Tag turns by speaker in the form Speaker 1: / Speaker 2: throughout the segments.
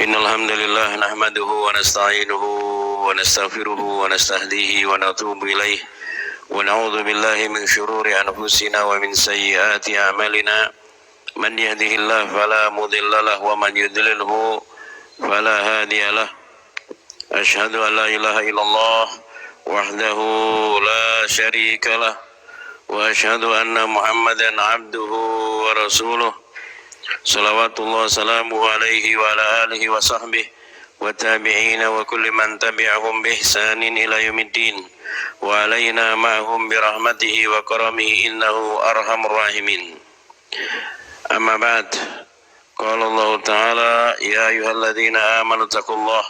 Speaker 1: Innal hamdalillah nahmaduhu wa nasta'inuhu wa nastaghfiruhu wa nastahdihi wa natubu ilaih wa na'udzu billahi min syururi anfusina wa min sayyiati a'malina man yahdihillahu fala mudilla lahu wa man yudlilhu fala hadiyalah. Asyhadu an la ilaha illallah wahdahu la syarikalah wa asyhadu anna Muhammadan abduhu wa rasuluh. Salawatullah salamuhu alaihi wa ala alihi wa sahbihi wa tabi'ina wa kulli man tabi'ahum bi ihsanin ila yaumiddin wa alaina ma'hum bi rahmatihi wa karamihi innahu arhamur rahimin. Amma ba'd. Qala Allah ta'ala ya ayyuhalladzina amanu taqullaha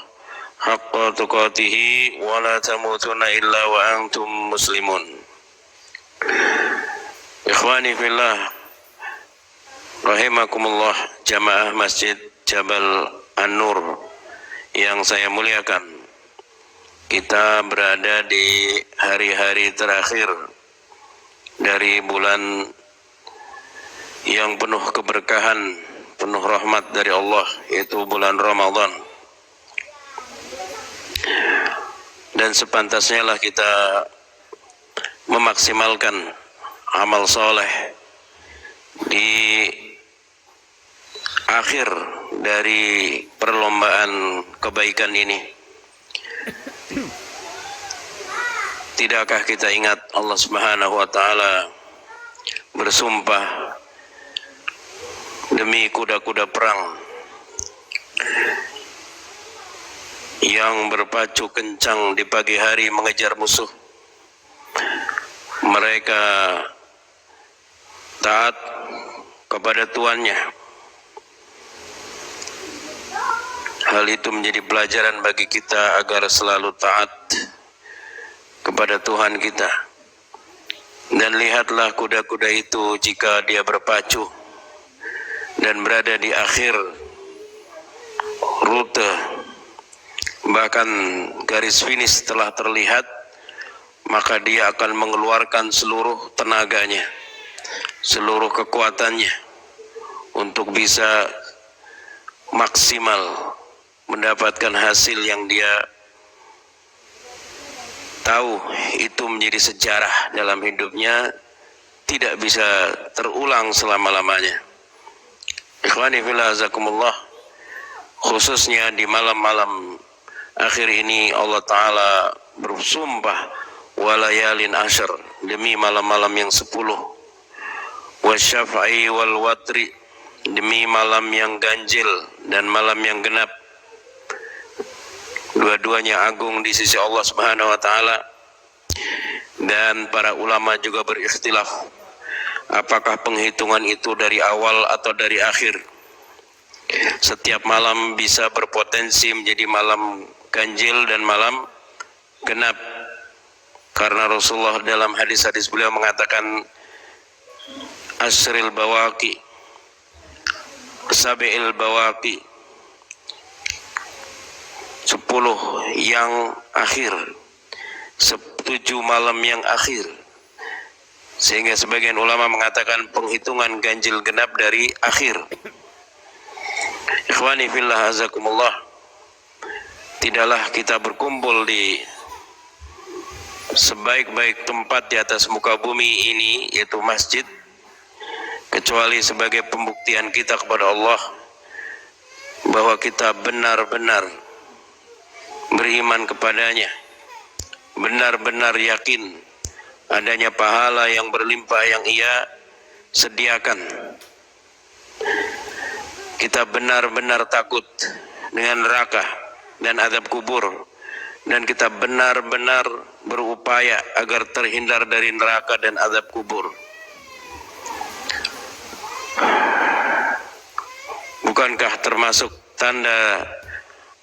Speaker 1: haqqa tuqatih wa la tamutunna illa wa antum muslimun. Ikhwani fillah, rahimakumullah, jamaah Masjid Jabal An-Nur yang saya muliakan. Kita berada di hari-hari terakhir dari bulan yang penuh keberkahan, penuh rahmat dari Allah, yaitu bulan Ramadan. Dan sepantasnya lah kita memaksimalkan amal soleh di akhir dari perlombaan kebaikan ini. Tidakkah kita ingat Allah Subhanahu wa taala bersumpah demi kuda-kuda perang yang berpacu kencang di pagi hari mengejar musuh. Mereka taat kepada tuannya. Hal itu menjadi pelajaran bagi kita agar selalu taat kepada Tuhan kita. Dan lihatlah kuda-kuda itu jika dia berpacu dan berada di akhir rute, bahkan garis finish telah terlihat, maka dia akan mengeluarkan seluruh tenaganya, seluruh kekuatannya untuk bisa maksimal mendapatkan hasil yang dia tahu itu menjadi sejarah dalam hidupnya, tidak bisa terulang selama-lamanya. Ikhwani fillah azakumullah, khususnya di malam-malam akhir ini Allah Ta'ala bersumpah walayalin asyr, demi malam-malam yang 10, wasyaf'i wal watri, demi malam yang ganjil dan malam yang genap. Dua-duanya agung di sisi Allah Subhanahu wa taala. Dan para ulama juga berikhtilaf apakah penghitungan itu dari awal atau dari akhir. Setiap malam bisa berpotensi menjadi malam ganjil dan malam genap, karena Rasulullah dalam hadis-hadis beliau mengatakan asril bawaqi, sabi'il bawaqi, 10 yang akhir, 7 malam yang akhir. Sehingga sebagian ulama mengatakan penghitungan ganjil genap dari akhir. Ikhwani fillah azakumullah, tidaklah kita berkumpul di sebaik-baik tempat di atas muka bumi ini, yaitu masjid, kecuali sebagai pembuktian kita kepada Allah bahwa kita benar-benar beriman kepadanya, benar-benar yakin adanya pahala yang berlimpah yang Ia sediakan. Kita benar-benar takut dengan neraka dan azab kubur, dan kita benar-benar berupaya agar terhindar dari neraka dan azab kubur. Bukankah termasuk tanda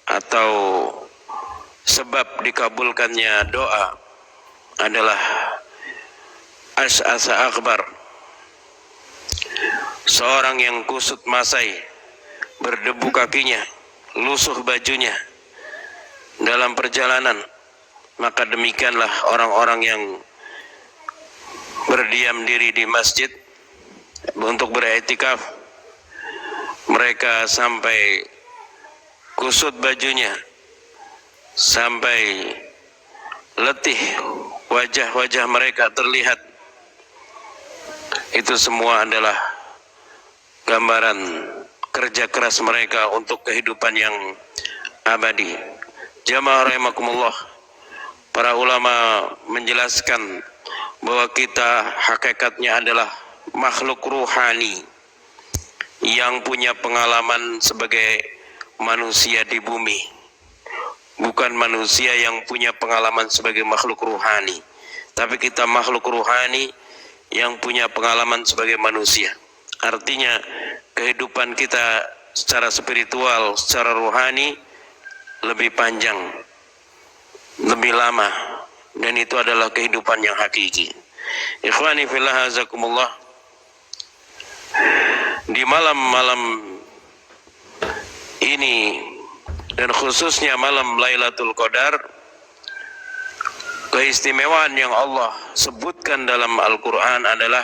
Speaker 1: atau sebab dikabulkannya doa adalah as'asa akbar, seorang yang kusut masai, berdebu kakinya, lusuh bajunya dalam perjalanan, maka demikianlah orang-orang yang berdiam diri di masjid untuk beriktikaf. Mereka sampai kusut bajunya sampai letih, wajah-wajah mereka terlihat. Itu semua adalah gambaran kerja keras mereka untuk kehidupan yang abadi. Jamaah rahimakumullah, para ulama menjelaskan bahwa kita hakikatnya adalah makhluk ruhani yang punya pengalaman sebagai manusia di bumi, bukan manusia yang punya pengalaman sebagai makhluk ruhani, tapi kita makhluk ruhani yang punya pengalaman sebagai manusia. Artinya kehidupan kita secara spiritual, secara ruhani lebih panjang, lebih lama, dan itu adalah kehidupan yang hakiki. Ikhwani fillah azakumullah, di malam-malam ini dan khususnya malam Lailatul Qadar, keistimewaan yang Allah sebutkan dalam Al-Quran adalah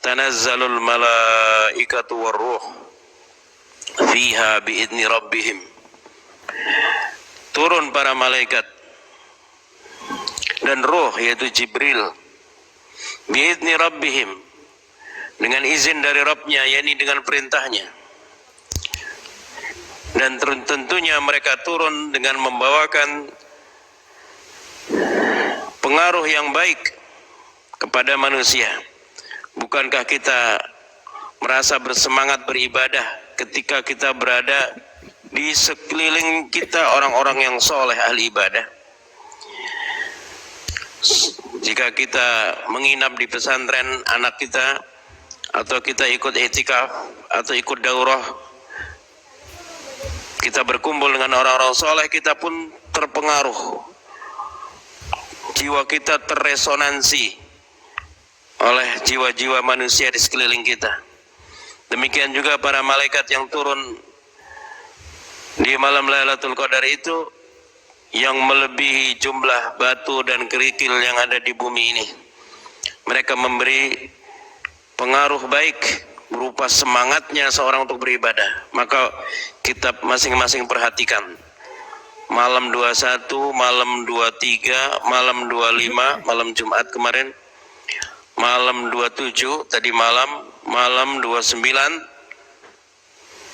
Speaker 1: tanazzalul malaikatu warruh fiha biidni rabbihim. Turun para malaikat dan ruh, yaitu Jibril, biidni rabbihim, dengan izin dari Rabbnya, yakni dengan perintahnya. Dan tentunya mereka turun dengan membawakan pengaruh yang baik kepada manusia. Bukankah kita merasa bersemangat beribadah ketika kita berada di sekeliling kita orang-orang yang soleh ahli ibadah? Jika kita menginap di pesantren anak kita, atau kita ikut i'tikaf atau ikut daurah, kita berkumpul dengan orang-orang soleh, kita pun terpengaruh, jiwa kita terresonansi oleh jiwa-jiwa manusia di sekeliling kita. Demikian juga para malaikat yang turun di malam Lailatul Qadar itu, yang melebihi jumlah batu dan kerikil yang ada di bumi ini. Mereka memberi pengaruh baik berupa semangatnya seorang untuk beribadah. Maka kita masing-masing perhatikan, malam 21, malam 23, malam 25, malam Jumat kemarin, malam 27 tadi malam 29.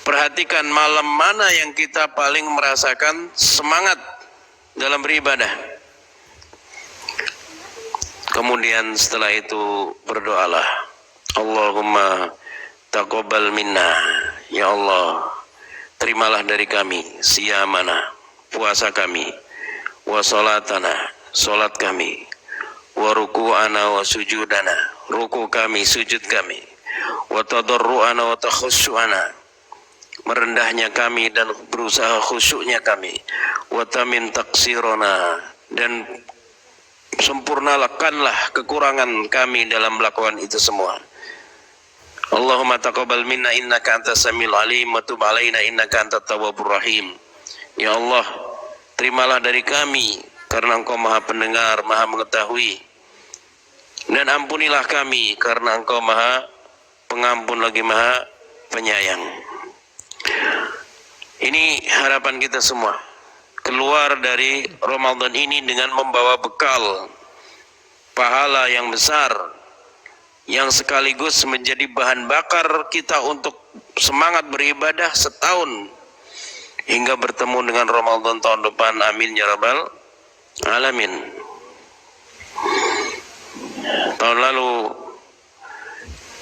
Speaker 1: Perhatikan malam mana yang kita paling merasakan semangat dalam beribadah. Kemudian setelah itu berdoalah, Allahumma taqabbal minna, ya Allah, terimalah dari kami siyamana, puasa kami, wa salatana, salat kami, wa ruku'ana wa sujudana, ruku kami, sujud kami, wa tadarru'ana wa takhushu'ana, merendahnya kami dan berusaha khusyuknya kami, wa tamin taksirona, dan sempurnakanlah kekurangan kami dalam melakukan itu semua. Allahumma taqabbal minna innaka antas samiul alim wa tub alaina innaka antat tawwabur rahim. Ya Allah, terimalah dari kami karena Engkau Maha Pendengar, Maha Mengetahui, dan ampunilah kami karena Engkau Maha Pengampun lagi Maha Penyayang. Ini harapan kita semua, keluar dari Ramadan ini dengan membawa bekal pahala yang besar, yang sekaligus menjadi bahan bakar kita untuk semangat beribadah setahun hingga bertemu dengan Ramadan tahun depan. Amin ya rabbal alamin. Tahun lalu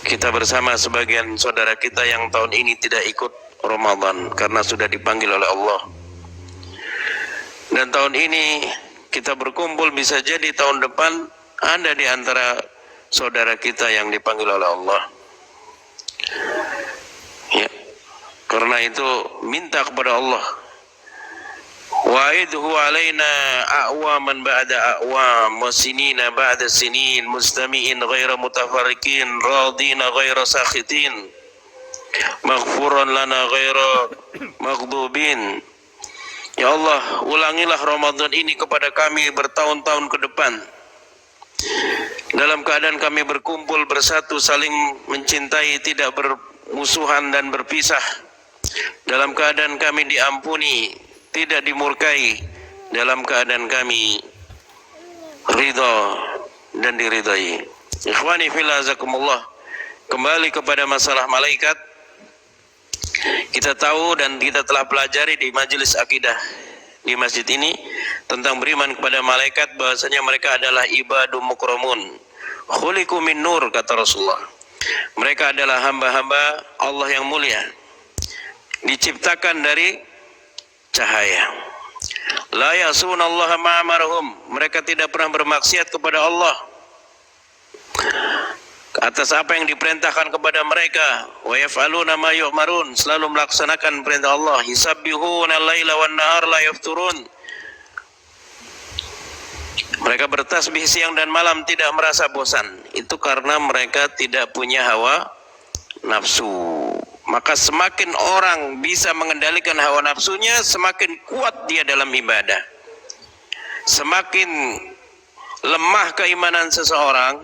Speaker 1: kita bersama sebagian saudara kita yang tahun ini tidak ikut Ramadan karena sudah dipanggil oleh Allah. Dan tahun ini kita berkumpul, bisa jadi tahun depan ada di antara saudara kita yang dipanggil oleh Allah. Ya, karena itu minta kepada Allah, wa'idhu alaina a'waman ba'da a'wam wa sinina ba'da sinin mustami'in ghaira mutafarriqin radina ghaira sakhitin maghfuran lana ghaira maghdubin. Ya Allah, ulangilah Ramadan ini kepada kami bertahun-tahun ke depan, dalam keadaan kami berkumpul bersatu, saling mencintai, tidak bermusuhan dan berpisah, dalam keadaan kami diampuni, tidak dimurkai, dalam keadaan kami ridha dan diridai. Ikhwani fillah azakumullah, kembali kepada masalah malaikat. Kita tahu dan kita telah pelajari di majelis akidah di masjid ini tentang beriman kepada malaikat, bahasanya mereka adalah ibadum mukramun, khuliqu min nur, kata Rasulullah. Mereka adalah hamba-hamba Allah yang mulia, diciptakan dari cahaya. La ya'sunallaha ma amarahum, mereka tidak pernah bermaksiat kepada Allah atas apa yang diperintahkan kepada mereka. Wa yaf'aluna ma yu'marun, selalu melaksanakan perintah Allah. Yusabbihuna al-laila wan nahar la yafturun, mereka bertasbih siang dan malam tidak merasa bosan. Itu karena mereka tidak punya hawa nafsu. Maka semakin orang bisa mengendalikan hawa nafsunya, semakin kuat dia dalam ibadah. Semakin lemah keimanan seseorang,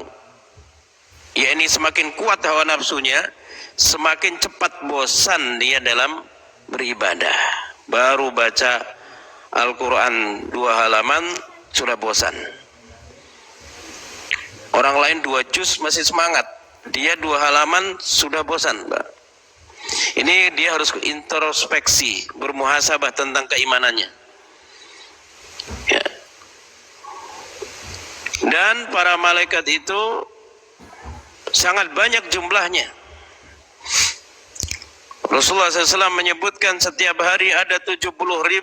Speaker 1: yakni semakin kuat hawa nafsunya, semakin cepat bosan dia dalam beribadah. Baru baca Al-Quran 2 halaman sudah bosan. Orang lain 2 juz masih semangat, dia 2 halaman sudah bosan, Mbak. Ini dia harus introspeksi, bermuhasabah tentang keimanannya, ya. Dan para malaikat itu sangat banyak jumlahnya. Rasulullah SAW menyebutkan setiap hari ada 70.000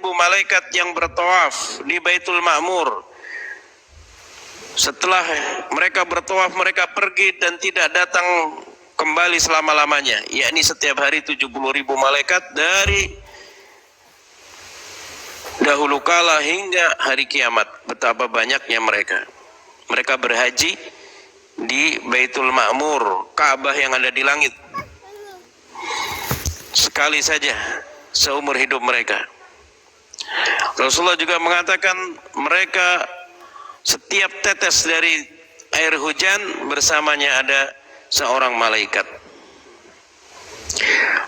Speaker 1: malaikat yang bertawaf di Baitul Ma'mur. Setelah mereka bertawaf, mereka pergi dan tidak datang kembali selama-lamanya, yakni setiap hari 70.000 malaikat dari dahulu kala hingga hari kiamat. Betapa banyaknya mereka. Mereka berhaji di Baitul Ma'mur, Ka'bah yang ada di langit, sekali saja seumur hidup mereka. Rasulullah juga mengatakan mereka setiap tetes dari air hujan bersamanya ada seorang malaikat.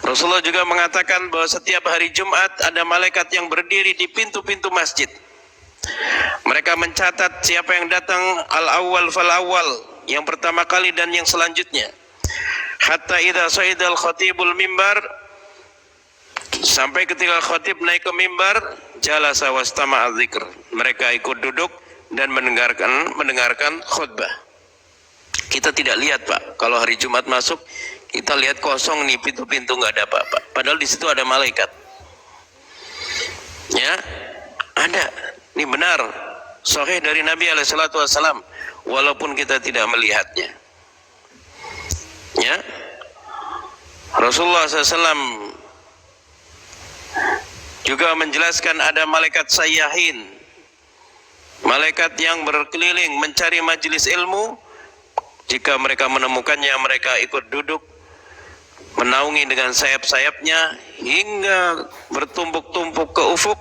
Speaker 1: Rasulullah juga mengatakan bahwa setiap hari Jumat ada malaikat yang berdiri di pintu-pintu masjid. Mereka mencatat siapa yang datang al-awwal fal-awwal, yang pertama kali dan yang selanjutnya. Hatta idza sa'idal khatibul mimbar, sampai ketika khatib naik ke mimbar, jalasa wastama'a dzikr, mereka ikut duduk dan mendengarkan khutbah. Kita tidak lihat, Pak, kalau hari Jumat masuk kita lihat kosong nih, pintu-pintu nggak ada apa-apa, padahal di situ ada malaikat, ya. Ada, ini benar sahih dari Nabi SAW, walaupun kita tidak melihatnya, ya. Rasulullah SAW juga menjelaskan ada malaikat sayyahin, malaikat yang berkeliling mencari majelis ilmu. Jika mereka menemukannya, mereka ikut duduk menaungi dengan sayap-sayapnya hingga bertumpuk-tumpuk ke ufuk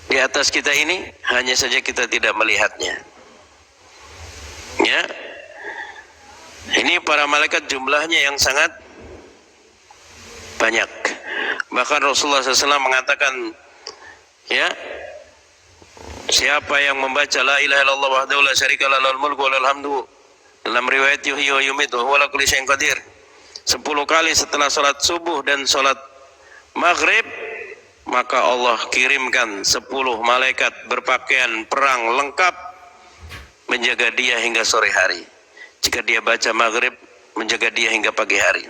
Speaker 1: di atas kita ini, hanya saja kita tidak melihatnya, ya. Ini para malaikat jumlahnya yang sangat banyak. Bahkan Rasulullah SAW mengatakan, ya, siapa yang membaca la ilaha illallah wahdahu la syarika lahu lahul mulku wa lahul hamdu, dalam riwayat yuhyi wa yumiitu wa huwa ala kulli syai'in qadir, 10 kali setelah salat subuh dan salat maghrib, maka Allah kirimkan 10 malaikat berpakaian perang lengkap menjaga dia hingga sore hari. Jika dia baca maghrib, menjaga dia hingga pagi hari.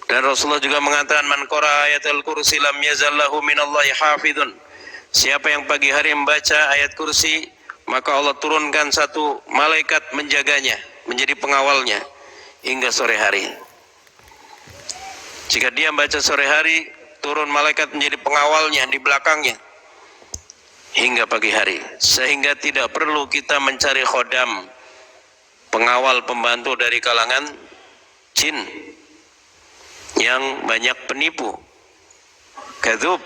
Speaker 1: Dan Rasulullah juga mengatakan, man qara ayatul kursi lam yazal lahu minallahi hafidun, siapa yang pagi hari membaca ayat kursi, maka Allah turunkan 1 malaikat menjaganya, menjadi pengawalnya hingga sore hari. Jika dia membaca sore hari, turun malaikat menjadi pengawalnya di belakangnya hingga pagi hari. Sehingga tidak perlu kita mencari khodam, pengawal pembantu dari kalangan jin yang banyak penipu, kadzub,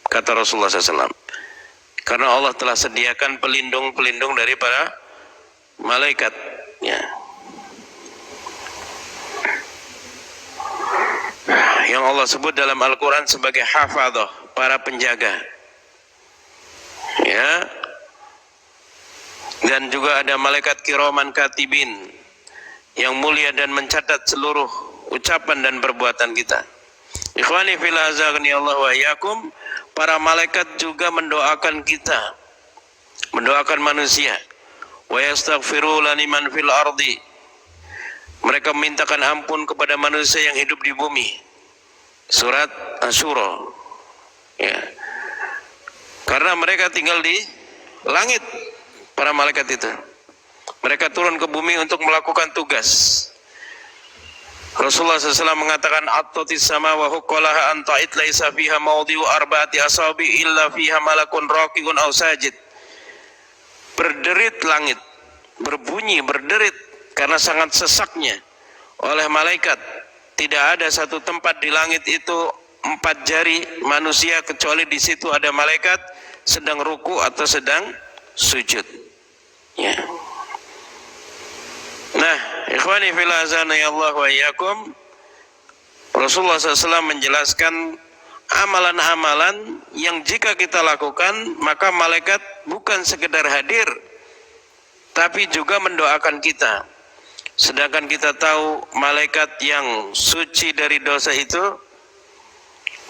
Speaker 1: kata Rasulullah SAW. Karena Allah telah sediakan pelindung-pelindung dari para malaikat, ya. yang Allah sebut dalam Al-Quran sebagai hafadhah, para penjaga. Ya. Dan juga ada malaikat kiraman katibin yang mulia dan mencatat seluruh ucapan dan perbuatan kita. Ikhwani fil azani Allah wa iyyakum, para malaikat juga mendoakan kita, mendoakan manusia. Wa yastaghfiru liman fil ardi, mereka memintakan ampun kepada manusia yang hidup di bumi. Surat Asy-Syura. Ya. Karena mereka tinggal di langit, para malaikat itu. Mereka turun ke bumi untuk melakukan tugas. Rasulullah SAW mengatakan, "At-tatis sama wa huqqalaha an ta'id laisa fiha mawdi'u arba'ati asabi illa fiha malakun raqiun aw sajid." Berderit langit, berbunyi, berderit karena sangat sesaknya oleh malaikat. Tidak ada satu tempat di langit itu 4 jari manusia kecuali di situ ada malaikat sedang ruku atau sedang sujud. Ya. Nah, ikhwani fil azani Allah wa iyyakum, Rasulullah SAW menjelaskan amalan-amalan yang jika kita lakukan maka malaikat bukan sekedar hadir tapi juga mendoakan kita. Sedangkan kita tahu malaikat yang suci dari dosa itu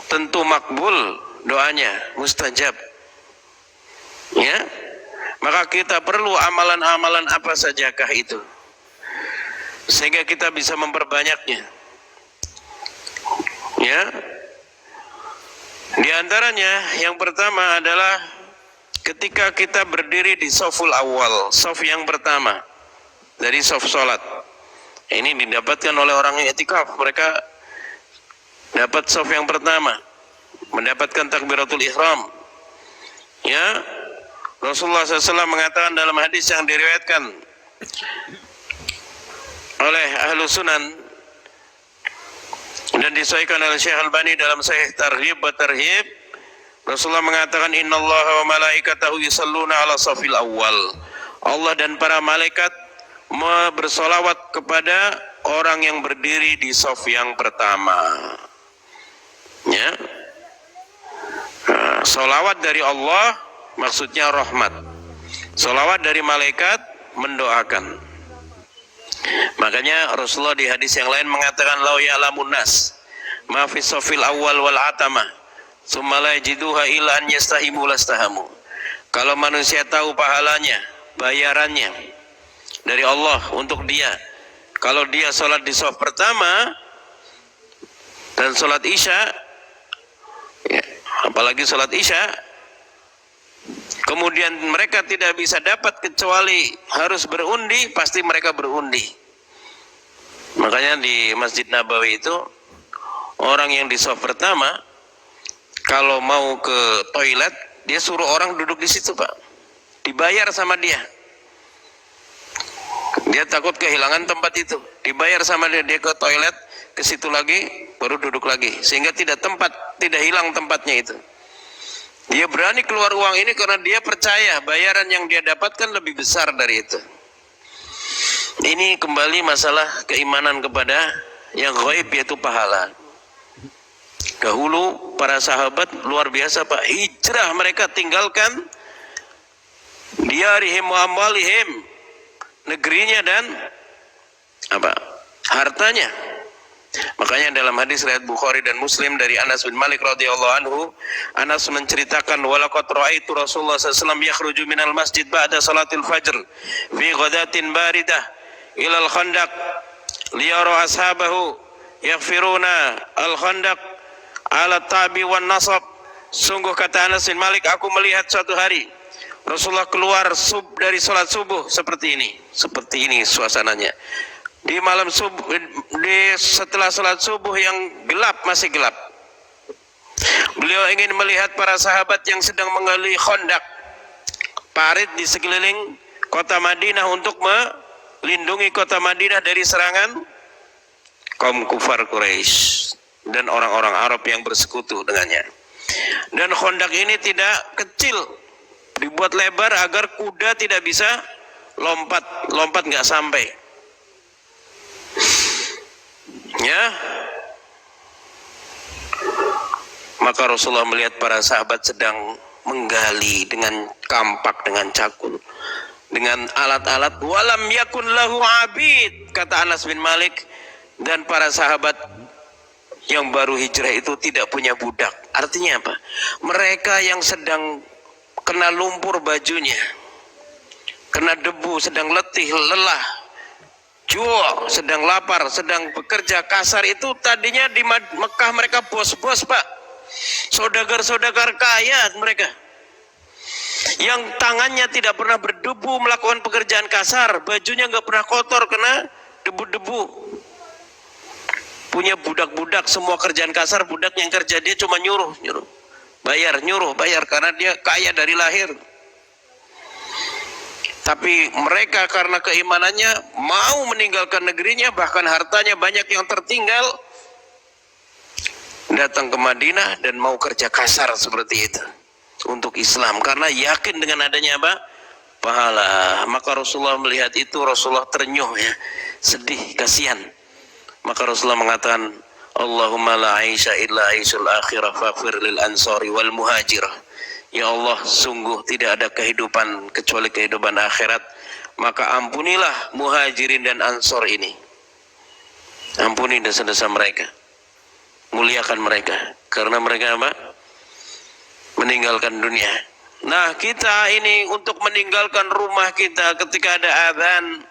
Speaker 1: tentu makbul doanya, mustajab. Ya, maka kita perlu amalan-amalan apa sajakah itu sehingga kita bisa memperbanyaknya. Ya, di antaranya yang pertama adalah ketika kita berdiri di shaful awal, shaf yang pertama dari shaf salat. Ini didapatkan oleh orang yang i'tikaf, mereka dapat shaf yang pertama, mendapatkan takbiratul ihram. Ya, Rasulullah SAW mengatakan dalam hadis yang diriwayatkan oleh ahlu sunan dan disahihkan oleh Syekh Albani dalam Sahih Targhib wa Tarhib, Rasulullah mengatakan, "Innallaha wa malaikatahu yusalluna ala shafil awwal." Allah dan para malaikat bersolawat kepada orang yang berdiri di shaf yang pertama. Ya. Nah, solawat dari Allah maksudnya rahmat. Solawat dari malaikat mendoakan. Makanya Rasulullah di hadis yang lain mengatakan, "Lau ya'lamun nas ma fi shafil awwal wal atama, tsumma la yajiduha illa an yastahimu lastahamu." Kalau manusia tahu pahalanya, bayarannya dari Allah untuk dia, kalau dia sholat di shaf pertama dan sholat isya, ya, apalagi sholat isya, kemudian mereka tidak bisa dapat kecuali harus berundi, pasti mereka berundi. Makanya di Masjid Nabawi itu orang yang di shaf pertama kalau mau ke toilet dia suruh orang duduk di situ, Pak. Dibayar sama dia. Dia takut kehilangan tempat itu. Dibayar sama dia, dia ke toilet, ke situ lagi, baru duduk lagi, sehingga tidak hilang tempatnya itu. Dia berani keluar uang ini karena dia percaya bayaran yang dia dapatkan lebih besar dari itu. Ini kembali masalah keimanan kepada yang gaib, yaitu pahala. Dahulu para sahabat luar biasa, Pak. Hijrah, mereka tinggalkan diarihim wa amwalihim, negerinya dan hartanya. Makanya dalam hadis riwayat Bukhari dan Muslim dari Anas bin Malik radhiyallahu anhu, Anas menceritakan, walaqad ra'aitu Rasulullah sallallahu alaihi wasallam yakhruju minal masjid ba'da salatil fajr fi ghadatin baridah ila al-khandaq liyara ashabahu yaghfiruna al-khandaq ala tabi wan nasab. Sungguh, kata Anas bin Malik, aku melihat suatu hari Rasulullah keluar dari salat subuh seperti ini suasananya. Di malam subuh, setelah salat subuh yang gelap, masih gelap, beliau ingin melihat para sahabat yang sedang menggali khandaq, parit di sekeliling kota Madinah untuk melindungi kota Madinah dari serangan kaum kufar Quraisy dan orang-orang Arab yang bersekutu dengannya. Dan khandaq ini tidak kecil, dibuat lebar agar kuda tidak bisa lompat nggak sampai. Ya, Maka Rasulullah melihat para sahabat sedang menggali dengan kampak, dengan cakul, dengan alat-alat. Walam yakun lahu abid, kata Anas bin Malik, dan para sahabat yang baru hijrah itu tidak punya budak. Artinya apa? Mereka yang sedang kena lumpur bajunya, kena debu, sedang letih, lelah, jua, sedang lapar, sedang bekerja kasar, itu tadinya di Mekah mereka bos-bos, Pak, saudagar-saudagar kaya mereka, yang tangannya tidak pernah berdebu melakukan pekerjaan kasar, bajunya nggak pernah kotor kena debu-debu, punya budak-budak, semua kerjaan kasar budak yang kerja, dia cuma nyuruh bayar karena dia kaya dari lahir. Tapi mereka karena keimanannya mau meninggalkan negerinya, bahkan hartanya banyak yang tertinggal, datang ke Madinah dan mau kerja kasar seperti itu untuk Islam, karena yakin dengan adanya apa? Pahala. Maka Rasulullah melihat itu, Rasulullah ternyuh, ya, sedih, kasihan. Maka Rasulullah mengatakan, Allahumma la aisha illa aisyul akhirah faghfir lil ansari wal muhajirah. Ya Allah, sungguh tidak ada kehidupan kecuali kehidupan akhirat, maka ampunilah muhajirin dan ansor ini, ampuni dosa-dosa mereka, muliakan mereka, karena mereka apa? Meninggalkan dunia. Nah, kita ini untuk meninggalkan rumah kita ketika ada azan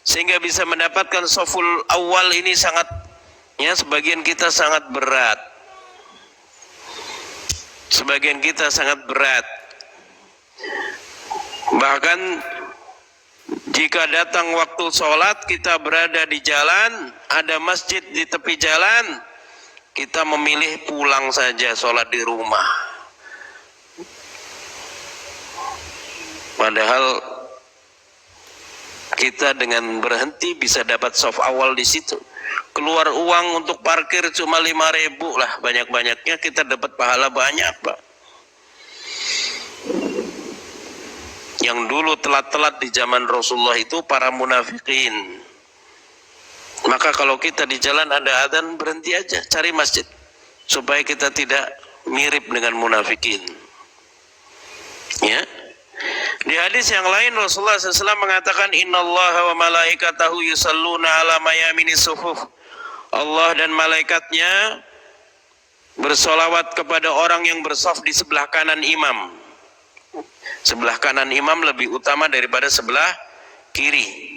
Speaker 1: sehingga bisa mendapatkan shaful awal ini sangat, ya, sebagian kita sangat berat. Sebagian kita sangat berat. Bahkan jika datang waktu sholat, kita berada di jalan, ada masjid di tepi jalan, kita memilih pulang saja sholat di rumah. Padahal kita dengan berhenti bisa dapat shaf awal di situ. Keluar uang untuk parkir cuma 5.000 lah, banyak-banyaknya kita dapat pahala banyak, Pak. Yang dulu telat-telat di zaman Rasulullah itu para munafikin. Maka kalau kita di jalan ada adzan, berhenti aja, cari masjid, supaya kita tidak mirip dengan munafikin. Ya. Di hadis yang lain Rasulullah SAW mengatakan, Innallaha wa malaikatahu yusalluna ala mayamini suhuf. Allah dan malaikatnya bersolawat kepada orang yang bersaf di sebelah kanan imam. Sebelah kanan imam lebih utama daripada sebelah kiri.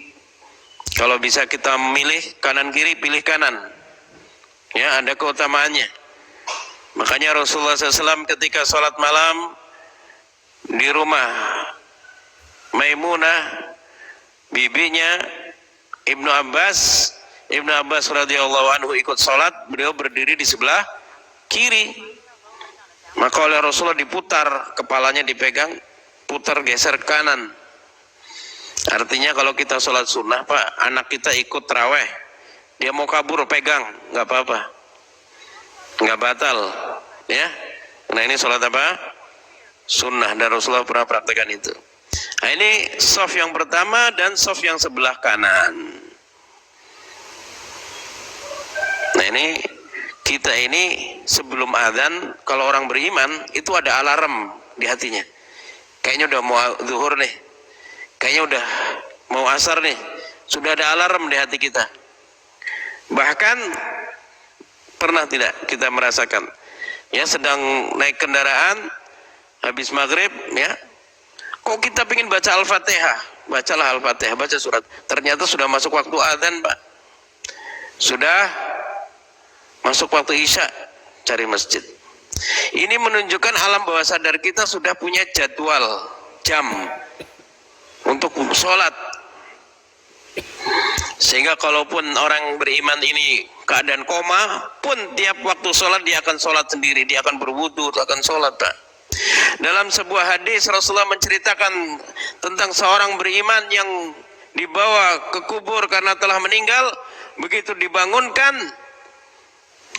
Speaker 1: Kalau bisa kita memilih kanan kiri, pilih kanan. Ya, ada keutamaannya. Makanya Rasulullah SAW ketika sholat malam di rumah Maimunah, bibinya Ibnu Abbas radhiyallahu anhu ikut sholat, beliau berdiri di sebelah kiri. Maka oleh Rasulullah diputar, kepalanya dipegang, putar geser ke kanan. Artinya kalau kita sholat sunnah, Pak, anak kita ikut taraweh, dia mau kabur pegang, nggak apa-apa, nggak batal, ya. Nah, ini sholat apa? Sunnah, dan Rasulullah pernah praktekkan itu. Nah, ini shaf yang pertama dan shaf yang sebelah kanan. Nah, ini kita ini sebelum adzan, kalau orang beriman itu ada alarm di hatinya. Kayaknya udah mau zuhur nih, kayaknya udah mau asar nih, sudah ada alarm di hati kita. Bahkan pernah tidak kita merasakan, ya, sedang naik kendaraan habis maghrib, ya, kok kita pengen baca Al-Fatihah, bacalah Al-Fatihah, baca surat, ternyata sudah masuk waktu adzan, Pak, sudah masuk waktu isya, cari masjid. Ini menunjukkan alam bawah sadar kita sudah punya jadwal jam untuk sholat, sehingga kalaupun orang beriman ini keadaan koma pun, tiap waktu sholat dia akan sholat sendiri, dia akan berwudu, akan sholat, Pak. Dalam sebuah hadis Rasulullah menceritakan tentang seorang beriman yang dibawa ke kubur karena telah meninggal. Begitu dibangunkan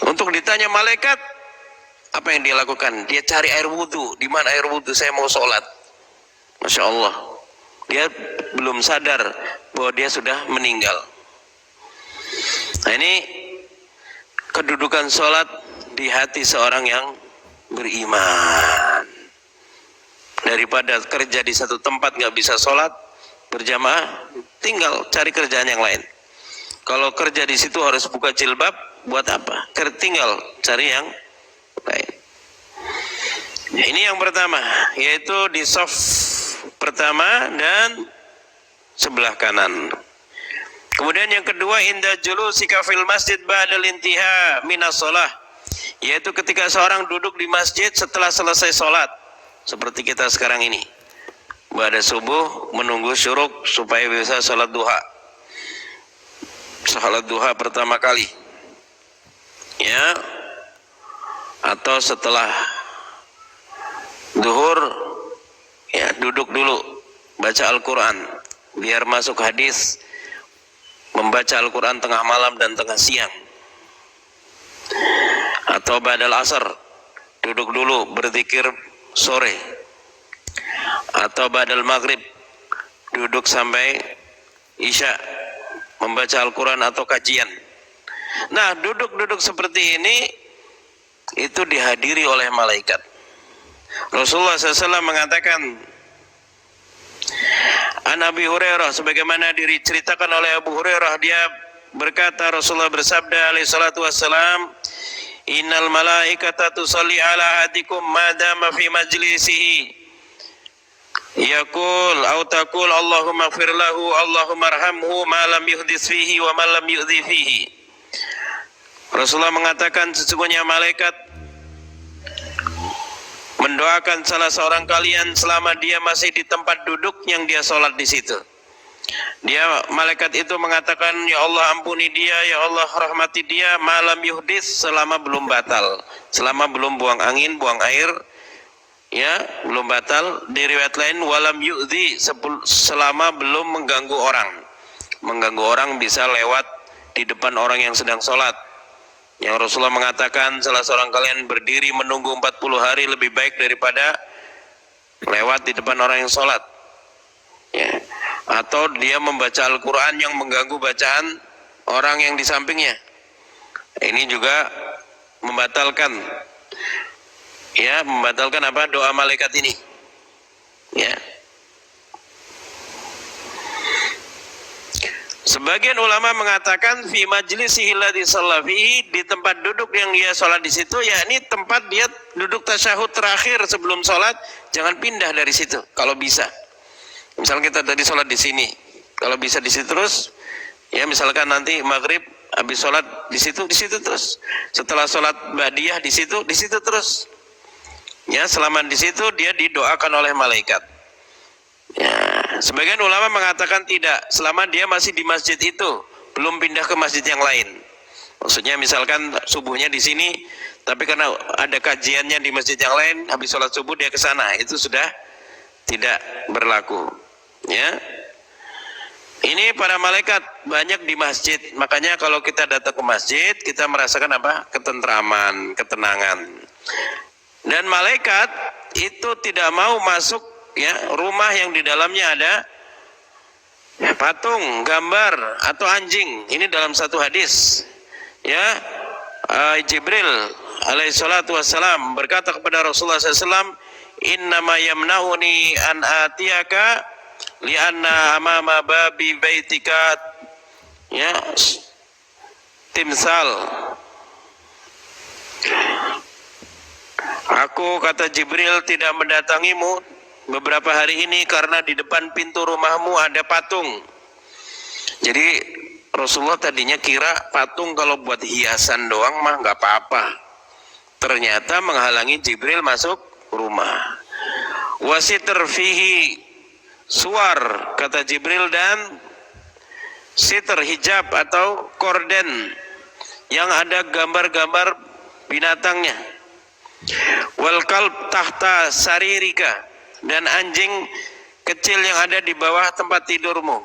Speaker 1: untuk ditanya malaikat, apa yang dia lakukan? Dia cari air wudhu. Di mana air wudhu? Saya mau sholat. Masya Allah, dia belum sadar bahwa dia sudah meninggal. Nah, ini kedudukan sholat di hati seorang yang beriman. Daripada kerja di satu tempat nggak bisa sholat berjamaah, tinggal cari kerjaan yang lain. Kalau kerja di situ harus buka jilbab, buat apa? Tinggal cari yang lain. Ini yang pertama, yaitu di saf pertama dan sebelah kanan. Kemudian yang kedua, inda julusika fil masjid ba'dal intiha minas shalah, yaitu ketika seorang duduk di masjid setelah selesai sholat, seperti kita sekarang ini, pada subuh menunggu syuruk supaya bisa sholat duha. Sholat duha pertama kali, ya, atau setelah duhur, ya, duduk dulu baca Al-Quran, biar masuk hadis membaca Al-Quran tengah malam dan tengah siang. Atau ba'dal asar, duduk dulu berzikir sore. Atau ba'dal maghrib, duduk sampai isya membaca Al-Quran atau kajian. Nah, duduk-duduk seperti ini itu dihadiri oleh malaikat. Rasulullah SAW mengatakan, An Abi Hurairah, sebagaimana diceritakan oleh Abu Hurairah, dia berkata, Rasulullah bersabda alaihi salatu wassalam, innal malaikata tusalli ala ahadikum madama fi majlisihi yaqul aw taqul Allahumma ighfir lahu Allahumma arhamhu ma lam yuhdits fihi wa ma lam yu'dhi fihi. Rasulullah mengatakan, sesungguhnya malaikat mendoakan salah seorang kalian selama dia masih di tempat duduk yang dia sholat di situ. Malaikat itu mengatakan, ya Allah ampuni dia, ya Allah rahmati dia, malam yuhdis, selama belum batal, selama belum buang angin, buang air, ya, belum batal. Di riwayat lain, walam yu'dhi, selama belum mengganggu orang. Mengganggu orang bisa lewat di depan orang yang sedang sholat. Yang Rasulullah mengatakan, salah seorang kalian berdiri menunggu 40 hari lebih baik daripada lewat di depan orang yang sholat, ya. Atau dia membaca Al-Quran yang mengganggu bacaan orang yang di sampingnya. Ini juga membatalkan, ya, membatalkan apa? Doa malaikat ini, ya. Sebagian ulama mengatakan fi majlisihi alladzi shalla fihi, di tempat duduk yang dia sholat di situ, yakni tempat dia duduk tasyahud terakhir sebelum sholat, jangan pindah dari situ kalau bisa. Misalnya kita tadi sholat di sini, kalau bisa di situ terus, ya, misalkan nanti maghrib habis sholat di situ terus. Setelah sholat ba'diyah di situ terus. Ya, selama di situ dia didoakan oleh malaikat. Ya, sebagian ulama mengatakan tidak, selama dia masih di masjid itu, belum pindah ke masjid yang lain. Maksudnya misalkan subuhnya di sini, tapi karena ada kajiannya di masjid yang lain, habis sholat subuh dia ke sana, itu sudah tidak berlaku. Ya, ini para malaikat banyak di masjid, makanya kalau kita datang ke masjid kita merasakan apa? Ketentraman, ketenangan. Dan malaikat itu tidak mau masuk, ya, rumah yang di dalamnya ada patung, gambar atau anjing. Ini dalam satu hadis, ya, Jibril alaihi salatu wassalam berkata kepada Rasulullah SAW, innama yamna'uni an atiyaka li'anna amama babi baitika, ya, timsal. Aku, kata Jibril, tidak mendatangimu beberapa hari ini karena di depan pintu rumahmu ada patung. Jadi Rasulullah tadinya kira patung kalau buat hiasan doang mah nggak apa-apa. Ternyata menghalangi Jibril masuk rumah. Wasitr fihi suar, kata Jibril, dan sitr, hijab atau korden yang ada gambar-gambar binatangnya. Wal kalb tahta saririka, dan anjing kecil yang ada di bawah tempat tidurmu.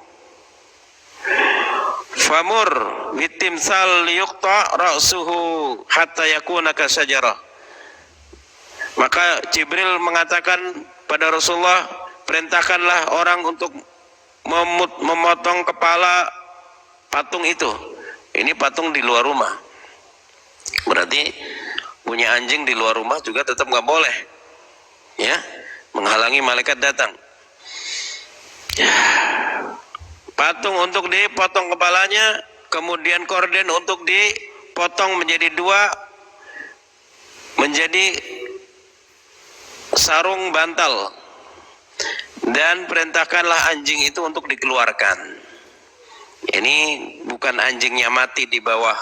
Speaker 1: Famur bitimsal yuqta ra'suhu hatta yakuna kasajarah. Maka Jibril mengatakan pada Rasulullah, perintahkanlah orang untuk memotong kepala patung itu. Ini patung di luar rumah, berarti punya anjing di luar rumah juga tetap nggak boleh, ya, menghalangi malaikat datang. Patung untuk dipotong kepalanya, kemudian korden untuk dipotong menjadi dua, menjadi sarung bantal, dan perintahkanlah anjing itu untuk dikeluarkan. Ini bukan anjingnya mati di bawah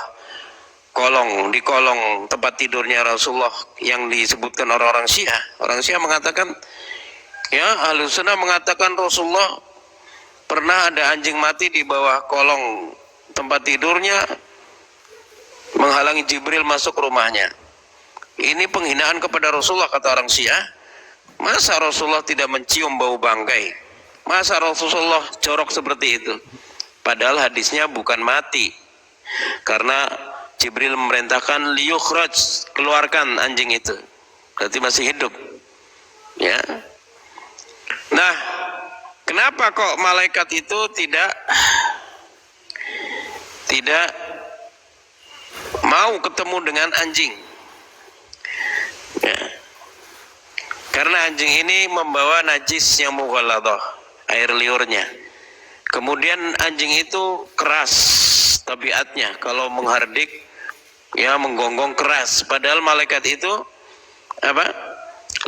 Speaker 1: kolong, di kolong tempat tidurnya Rasulullah yang disebutkan orang-orang Syiah. Orang Syiah mengatakan, ya, Ahlus Sunnah mengatakan Rasulullah pernah ada anjing mati di bawah kolong tempat tidurnya menghalangi Jibril masuk rumahnya. Ini penghinaan kepada Rasulullah, kata orang Syiah. Masa Rasulullah tidak mencium bau bangkai? Masa Rasulullah jorok seperti itu? Padahal hadisnya bukan mati, karena Jibril memerintahkan liyukhraj, keluarkan anjing itu, berarti masih hidup, ya. Nah, kenapa kok malaikat itu tidak mau ketemu dengan anjing? Ya. Karena anjing ini membawa najis yang mughalladah, air liurnya. Kemudian anjing itu keras tabiatnya, kalau menghardik, ya, menggonggong keras. Padahal malaikat itu apa?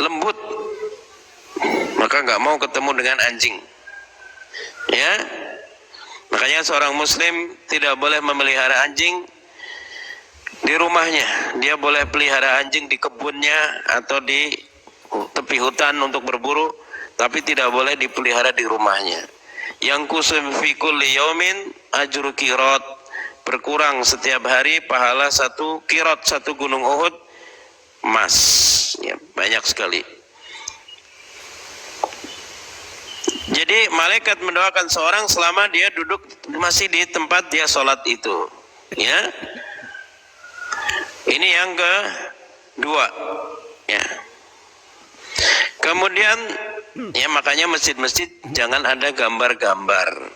Speaker 1: Lembut. Maka nggak mau ketemu dengan anjing, ya. Makanya seorang muslim tidak boleh memelihara anjing di rumahnya. Dia boleh pelihara anjing di kebunnya atau di tepi hutan untuk berburu, tapi tidak boleh dipelihara di rumahnya. Yang kusum fi kulli yaumin ajru qirat, berkurang setiap hari pahala satu qirat, satu gunung Uhud emas, ya, banyak sekali. Jadi malaikat mendoakan seorang selama dia duduk masih di tempat dia sholat itu, ya. Ini yang kedua, ya. Kemudian, ya, makanya masjid-masjid jangan ada gambar-gambar.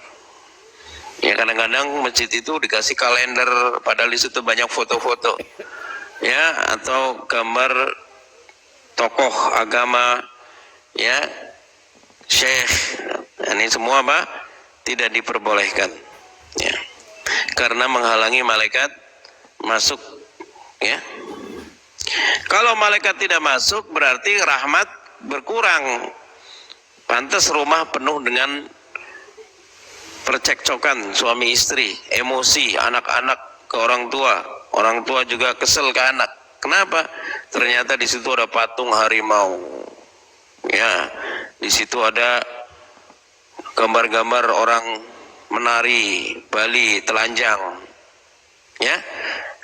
Speaker 1: Ya, kadang-kadang masjid itu dikasih kalender, padahal di situ banyak foto-foto, ya, atau gambar tokoh agama, ya, syekh. Ini semua apa? Tidak diperbolehkan, ya, karena menghalangi malaikat masuk, ya. Kalau malaikat tidak masuk berarti rahmat berkurang. Pantas rumah penuh dengan percekcokan suami istri, emosi anak-anak ke orang tua juga kesel ke anak. Kenapa? Ternyata di situ ada patung harimau, ya, di situ ada gambar-gambar orang menari Bali telanjang, ya.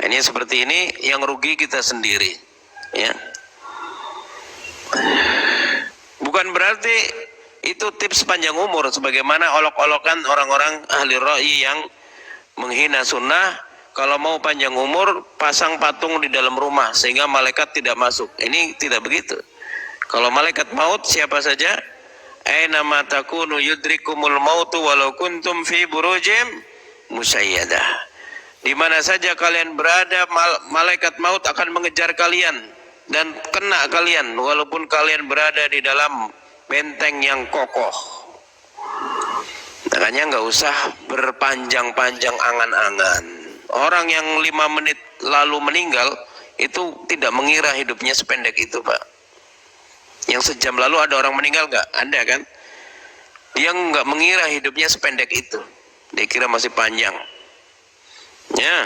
Speaker 1: Ini seperti ini, yang rugi kita sendiri, ya. Bukan berarti itu tips panjang umur, sebagaimana olok-olokan orang-orang ahli ra'yi yang menghina sunnah. Kalau mau panjang umur, pasang patung di dalam rumah sehingga malaikat tidak masuk. Ini tidak begitu. Kalau malaikat maut siapa saja, aina ma takunu yudrikumul mautu walau kuntum fi burujim musayyadah. Di mana saja kalian berada, malaikat maut akan mengejar kalian dan kena kalian walaupun kalian berada di dalam benteng yang kokoh. Makanya nggak usah berpanjang-panjang angan-angan. Orang yang 5 menit lalu meninggal itu tidak mengira hidupnya sependek itu, Pak. Yang sejam lalu ada orang meninggal nggak? Ada kan? Dia nggak mengira hidupnya sependek itu. Dia kira masih panjang, ya.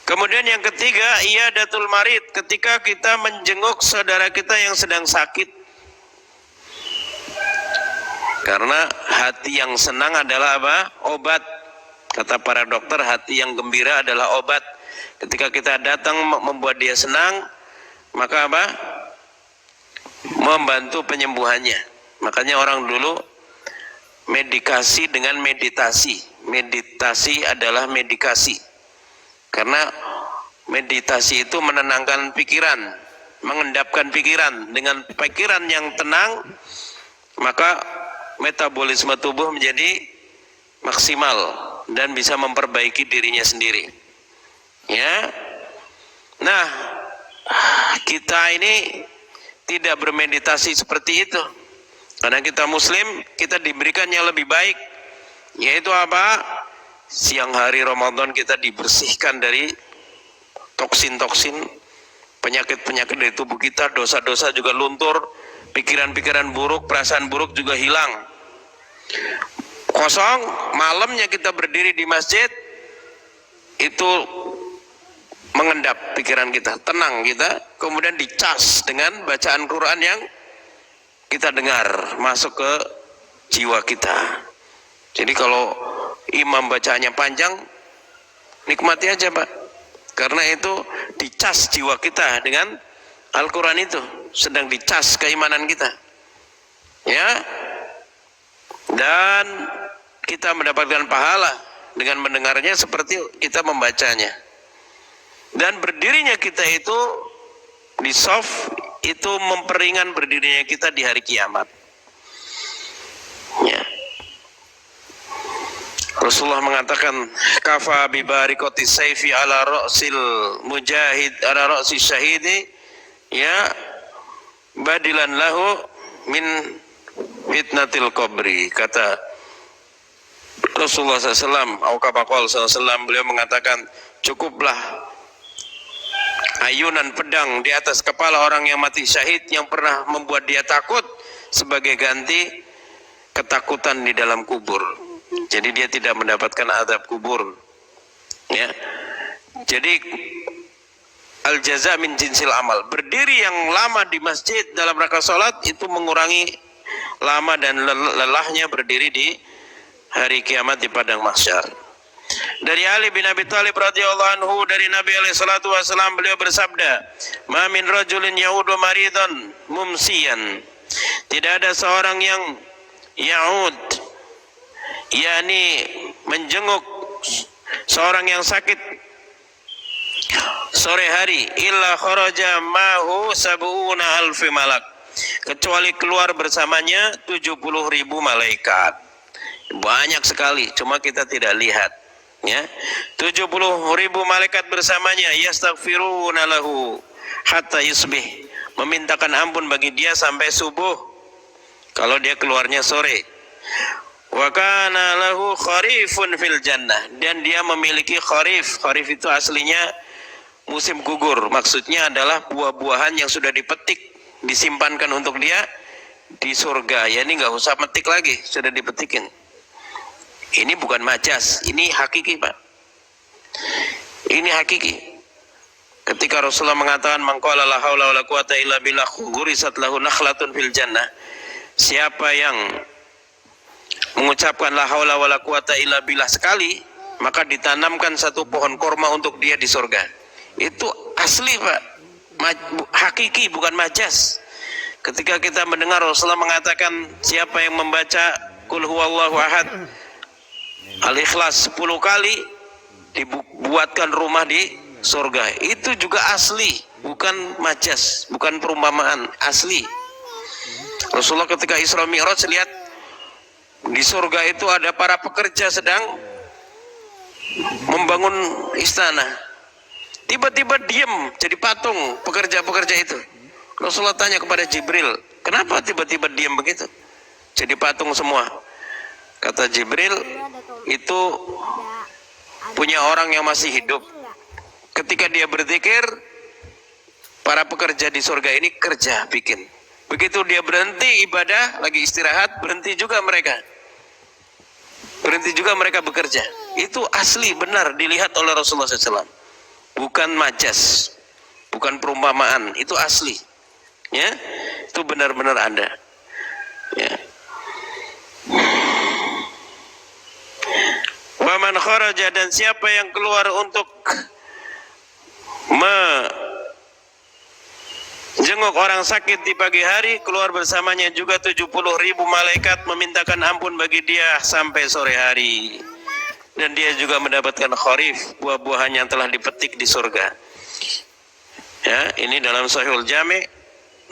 Speaker 1: Kemudian yang ketiga, iyadatul marid, ketika kita menjenguk saudara kita yang sedang sakit. Karena hati yang senang adalah apa? Obat. Kata para dokter, hati yang gembira adalah obat. Ketika kita datang membuat dia senang, maka apa? Membantu penyembuhannya. Makanya orang dulu medikasi dengan meditasi. Meditasi adalah medikasi. Karena meditasi itu menenangkan pikiran, mengendapkan pikiran. Dengan pikiran yang tenang, maka metabolisme tubuh menjadi maksimal dan bisa memperbaiki dirinya sendiri, ya. Nah, kita ini tidak bermeditasi seperti itu. Karena kita muslim, kita diberikan yang lebih baik, yaitu apa? Siang hari Ramadan kita dibersihkan dari toksin-toksin, penyakit-penyakit dari tubuh kita, dosa-dosa juga luntur, pikiran-pikiran buruk, perasaan buruk juga hilang. Kosong, malamnya kita berdiri di masjid, itu mengendap pikiran kita, tenang kita, kemudian dicas dengan bacaan Quran yang kita dengar masuk ke jiwa kita. Jadi kalau imam bacaannya panjang, nikmati aja Pak, karena itu dicas jiwa kita dengan Al-Quran, itu sedang dicas keimanan kita, ya, dan kita mendapatkan pahala dengan mendengarnya seperti kita membacanya. Dan berdirinya kita itu di shaf itu memperingan berdirinya kita di hari kiamat, ya. Rasulullah mengatakan, kafa bi barikati sayfi ala ra'sil mujahid ala ra'si syahidi, ya, badilan lahu min fitnatil qabri. Kata Rasulullah SAW, Al-Kabaqal SAW, beliau mengatakan, cukuplah ayunan pedang di atas kepala orang yang mati syahid yang pernah membuat dia takut sebagai ganti ketakutan di dalam kubur. Jadi dia tidak mendapatkan azab kubur, ya. Jadi al-jaza min jinsil amal. Berdiri yang lama di masjid dalam rangka salat itu mengurangi lama dan lelahnya berdiri di hari kiamat di padang mahsyar. Dari Ali bin Abi Thalib radhiyallahu anhu, dari Nabi alaihi salatu wasallam, beliau bersabda, "Ma min rajulin yaudu maridan mumsiyan." Tidak ada seorang yang yaud, yakni menjenguk seorang yang sakit sore hari, illa kharaja mahu sab'una alfi malak, kecuali keluar bersamanya 70.000 malaikat. Banyak sekali, cuma kita tidak lihat, ya. 70.000 malaikat bersamanya, yastaghfiruna lahu hatta yusbih, memintakan ampun bagi dia sampai subuh kalau dia keluarnya sore. Wa kana lahu kharifun fil jannah, dan dia memiliki kharif. Kharif itu aslinya musim gugur, maksudnya adalah buah-buahan yang sudah dipetik, disimpankan untuk dia di surga. Ya, ini nggak usah metik lagi, sudah dipetikin. Ini bukan majas, ini hakiki Pak. Ini hakiki. Ketika Rasulullah mengatakan, man qala la haula wala quwata illa billah ghurisat lahu nakhlatun fil jannah, siapa yang mengucapkan la haula wala quwata illa billah sekali, maka ditanamkan satu pohon korma untuk dia di surga. Itu asli Pak, hakiki, bukan majas. Ketika kita mendengar Rasulullah mengatakan, siapa yang membaca Qul huwallahu ahad Al-Ikhlas 10 kali, dibuatkan rumah di surga. Itu juga asli, bukan majas, bukan perumpamaan, asli. Rasulullah ketika Isra Mi'raj lihat di surga itu ada para pekerja sedang membangun istana. Tiba-tiba diam jadi patung pekerja-pekerja itu. Rasulullah tanya kepada Jibril, kenapa tiba-tiba diam begitu? Jadi patung semua. Kata Jibril, itu punya orang yang masih hidup. Ketika dia berzikir, para pekerja di surga ini kerja bikin. Begitu dia berhenti ibadah, lagi istirahat, berhenti juga mereka. Berhenti juga mereka bekerja. Itu asli, benar, dilihat oleh Rasulullah SAW. Bukan majas, bukan perumpamaan, itu asli. Ya, itu benar-benar ada. Ya. Wa man kharaja, dan siapa yang keluar untuk jenguk orang sakit di pagi hari, keluar bersamanya juga 70.000 malaikat memintakan ampun bagi dia sampai sore hari. Dan dia juga mendapatkan kharif, buah-buahan yang telah dipetik di surga. Ya, ini dalam Sahihul Jami'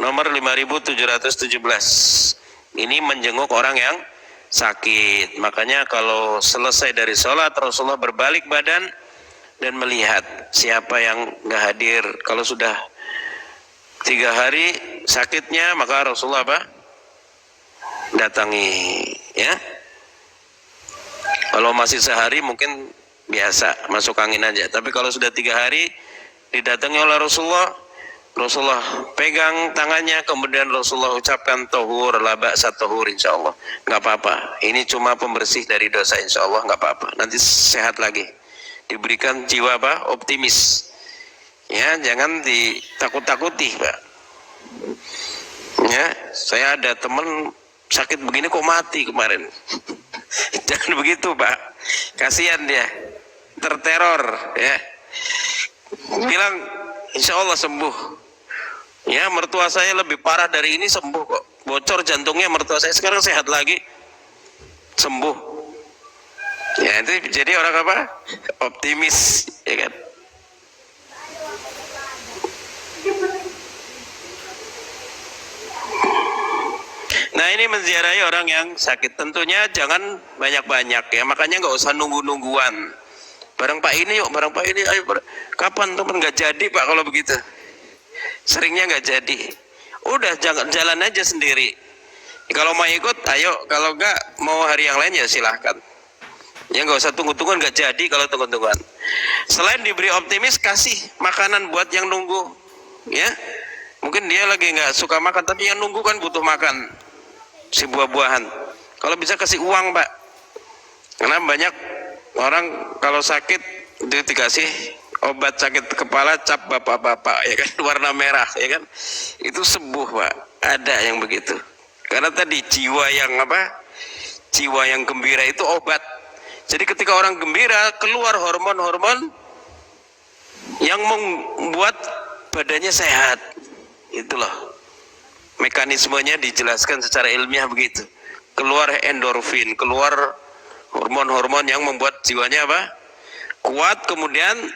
Speaker 1: nomor 5717. Ini menjenguk orang yang sakit. Makanya kalau selesai dari sholat, Rasulullah berbalik badan dan melihat siapa yang nggak hadir. Kalau sudah 3 hari sakitnya, maka Rasulullah apa? Datangi, ya. Kalau masih sehari mungkin biasa, masuk angin aja. Tapi kalau sudah 3 hari didatangi oleh Rasulullah, Rasulullah pegang tangannya, kemudian Rasulullah ucapkan tahur, laba satuhur, insya Allah nggak apa-apa. Ini cuma pembersih dari dosa, insya Allah nggak apa-apa. Nanti sehat lagi. Diberikan jiwa apa? Optimis. Ya, jangan ditakut-takuti, Pak. Ya, saya ada teman sakit begini kok mati kemarin. Jangan begitu, Pak. Kasihan dia, terteror, ya. Bilang insya Allah sembuh. Ya, mertua saya lebih parah dari ini, sembuh kok. Bocor jantungnya mertua saya, sekarang sehat lagi, sembuh. Ya, itu jadi orang apa? Optimis, ya kan? Nah, ini menziarahi orang yang sakit. Tentunya jangan banyak-banyak, ya. Makanya nggak usah nunggu-nungguan. Bareng Pak ini yuk, bareng Pak ini. Ayo, kapan teman? Nggak jadi, Pak, kalau begitu. Seringnya nggak jadi. Udah, jangan jalan aja sendiri. Kalau mau ikut, ayo. Kalau nggak mau hari yang lain, ya silahkan. Ya nggak usah tunggu-tungguan, nggak jadi kalau tunggu-tungguan. Selain diberi optimis, kasih makanan buat yang nunggu. Ya, mungkin dia lagi nggak suka makan, tapi yang nunggu kan butuh makan. Si buah-buahan. Kalau bisa kasih uang, Pak. Karena banyak orang kalau sakit dikasih obat sakit kepala cap bapak-bapak, ya kan, warna merah, ya kan. Itu sembuh, Pak. Ada yang begitu. Karena tadi jiwa yang apa? Jiwa yang gembira itu obat. Jadi ketika orang gembira, keluar hormon-hormon yang membuat badannya sehat. Itulah mekanismenya, dijelaskan secara ilmiah begitu. Keluar endorfin, keluar hormon-hormon yang membuat jiwanya apa? Kuat, kemudian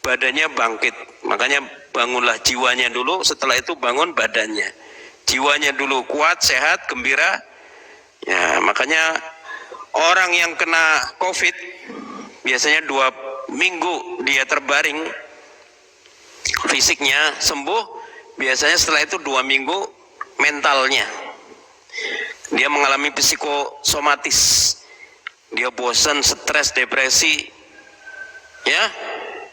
Speaker 1: badannya bangkit. Makanya bangunlah jiwanya dulu, setelah itu bangun badannya. Jiwanya dulu kuat, sehat, gembira. Ya, makanya orang yang kena COVID biasanya 2 minggu dia terbaring, fisiknya sembuh. Biasanya setelah itu 2 minggu mentalnya dia mengalami psikosomatis, dia bosan, stres, depresi, ya.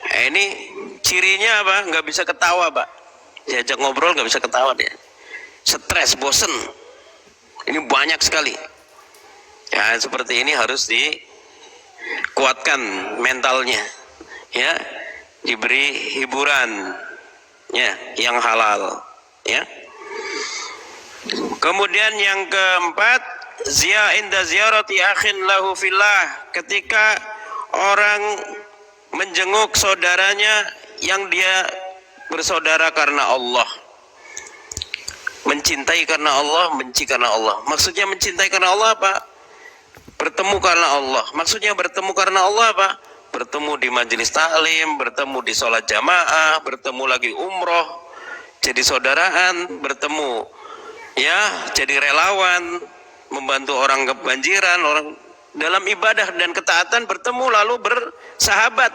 Speaker 1: Ini cirinya apa? Nggak bisa ketawa, Pak. Diajak ngobrol nggak bisa ketawa dia, stres, bosan. Ini banyak sekali. Ya, seperti ini harus dikuatkan mentalnya, ya. Diberi hiburan, ya, yang halal, ya. Kemudian yang keempat, inda ziyarati akhin lahu fillah, ketika orang menjenguk saudaranya yang dia bersaudara karena Allah. Mencintai karena Allah, benci karena Allah. Maksudnya mencintai karena Allah apa? Bertemu karena Allah. Maksudnya bertemu karena Allah apa? Bertemu di majelis taklim, bertemu di sholat jamaah, bertemu lagi umroh, jadi saudaraan, bertemu, ya, jadi relawan, membantu orang kebanjiran, orang dalam ibadah dan ketaatan, bertemu lalu bersahabat,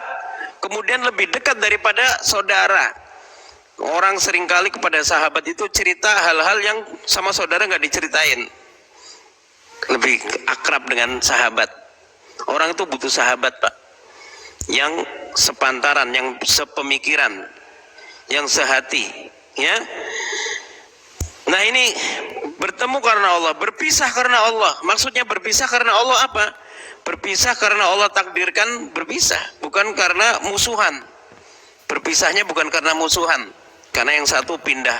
Speaker 1: kemudian lebih dekat daripada saudara. Orang seringkali kepada sahabat itu cerita hal-hal yang sama saudara nggak diceritain, lebih akrab dengan sahabat. Orang itu butuh sahabat, Pak, yang sepantaran, yang sepemikiran, yang sehati, ya. Nah, ini bertemu karena Allah, berpisah karena Allah. Maksudnya berpisah karena Allah apa? Berpisah karena Allah takdirkan berpisah, bukan karena musuhan. Berpisahnya bukan karena musuhan, karena yang satu pindah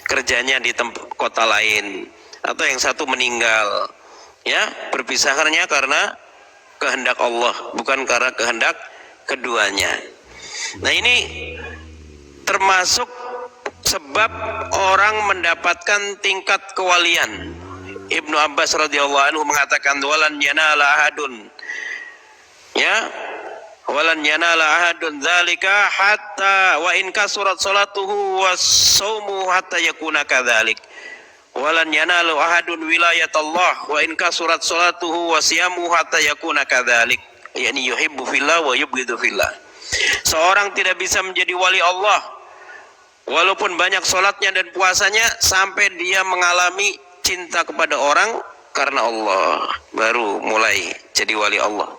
Speaker 1: kerjanya di kota lain, atau yang satu meninggal, ya. Berpisahnya karena kehendak Allah, bukan karena kehendak keduanya. Nah, ini termasuk sebab orang mendapatkan tingkat kewalian. Ibnu Abbas radhiyallahu anhu mengatakan, walan yanala ahadun, ya, walan yanala ahadun dzalika hatta wa in kasurat salatuhu was saumu hatta yakuna kadzalik. Walan yanalu ahadun wilayat Allah wa in kasurat salatuhu wa siyamu hatta yakuna kadzalik, yakni yuhibbu fillah wa yubghidu fillah. Seorang tidak bisa menjadi wali Allah, walaupun banyak sholatnya dan puasanya, sampai dia mengalami cinta kepada orang karena Allah, baru mulai jadi wali Allah.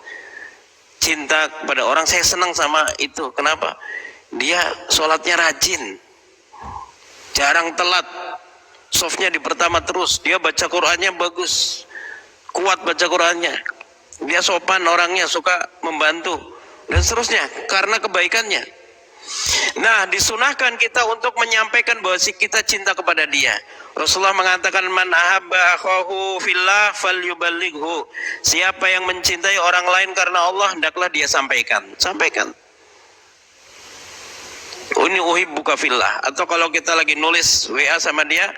Speaker 1: Cinta kepada orang, saya senang sama itu. Kenapa? Dia sholatnya rajin, jarang telat, softnya di pertama terus, dia baca Qur'annya bagus, kuat baca Qur'annya, dia sopan orangnya, suka membantu, dan seterusnya, karena kebaikannya. Nah, disunahkan kita untuk menyampaikan bahwa kita cinta kepada dia. Rasulullah mengatakan, man ahabba akhahu fillah falyuballighu. Siapa yang mencintai orang lain karena Allah, hendaklah dia sampaikan. Ini uhibbuka fillah. Atau kalau kita lagi nulis WA sama dia,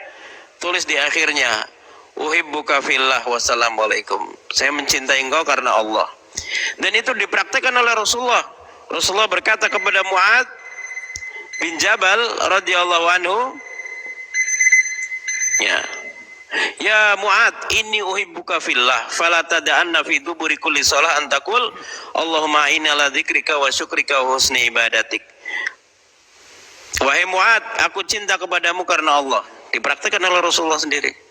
Speaker 1: tulis di akhirnya, uhibbuka fillah wassalamualaikum. Saya mencintai engkau karena Allah. Dan itu dipraktikkan oleh Rasulullah. Rasulullah berkata kepada Mu'adz bin Jabal radhiyallahu anhu, ya Mu'adz, inni uhibbuka fillah, fala tada'anna fi duburi kulli shalah an taqul Allahumma inni ala dzikrika wa syukrika wa husni ibadatik. Wahai Mu'adz, aku cinta kepadamu karena Allah. Dipraktikkan oleh Rasulullah sendiri.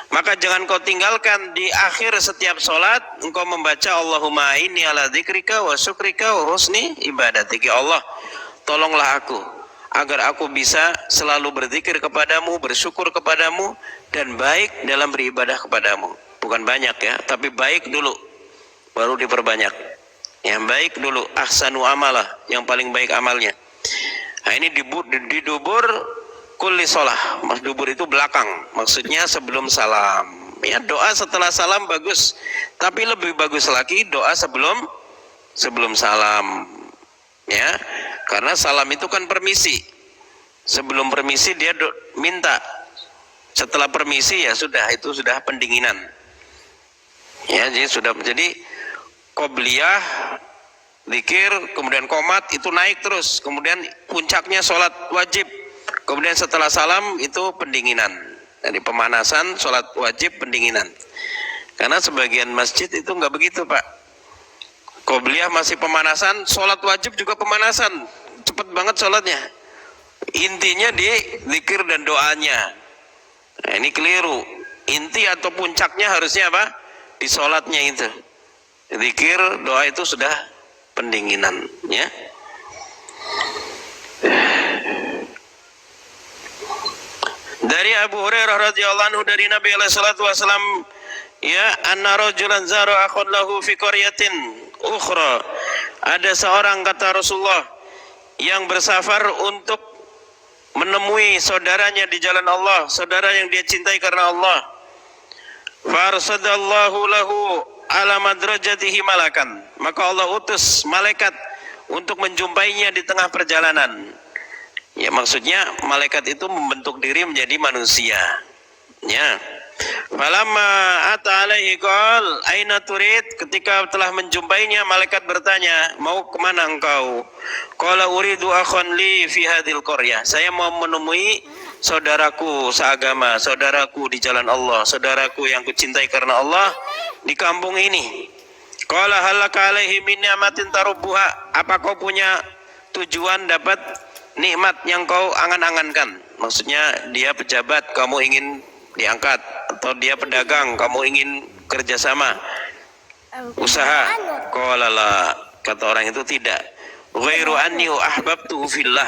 Speaker 1: Maka jangan kau tinggalkan di akhir setiap sholat, engkau membaca Allahumma inni ala dzikrika wa syukrika wa husni ibadatik. Ya Allah, tolonglah aku agar aku bisa selalu berzikir kepadamu, bersyukur kepadamu, dan baik dalam beribadah kepadamu. Bukan banyak ya, tapi baik dulu, baru diperbanyak. Yang baik dulu, ahsanu amalah, yang paling baik amalnya. Nah, ini di dubur kulli sholah. Mas dubur itu belakang, maksudnya sebelum salam. Ya, doa setelah salam bagus, tapi lebih bagus lagi doa sebelum salam. Ya, karena salam itu kan permisi. Sebelum permisi dia minta. Setelah permisi ya sudah, itu sudah pendinginan. Ya, jadi qobliyah, zikir, kemudian qomat itu naik terus, kemudian puncaknya sholat wajib, kemudian setelah salam itu pendinginan. Jadi pemanasan, sholat wajib, pendinginan. Karena sebagian masjid itu nggak begitu, Pak. Qobliyah masih pemanasan, sholat wajib juga pemanasan, cepet banget sholatnya. Intinya di zikir dan doanya. Nah, ini keliru. Inti atau puncaknya harusnya apa? Di sholatnya itu. Zikir, doa itu sudah pendinginan, ya. Dari Abu Hurairah radhiyallahu anhu, dari Nabi alaihi salatu wasallam, ya, anna rajulan zara akhun lahu fi qaryatin ukhra. Ada seorang, kata Rasulullah, yang bersafar untuk menemui saudaranya di jalan Allah, saudara yang dia cintai karena Allah. Farsadallahu lahu ala madrajatihi malakan. Maka Allah utus malaikat untuk menjumpainya di tengah perjalanan. Ya, maksudnya malaikat itu membentuk diri menjadi manusia. Ya. Falamma ata alaihi qal aina turid. Ketika telah menjumpainya, malaikat bertanya, mau kemana engkau? Qala uridu akhan li fi hadhil qaryah. Saya mau menemui saudaraku seagama, saudaraku di jalan Allah, saudaraku yang kucintai karena Allah di kampung ini. Qala halaka alaihi min ni'matin tarubbuha. Apa kau punya tujuan dapat nikmat yang kau angan-angankan? Maksudnya dia pejabat, kamu ingin diangkat, atau dia pedagang, kamu ingin kerjasama usaha. Qala la, kata orang itu tidak. Ghairu anni ahbabtu fillah.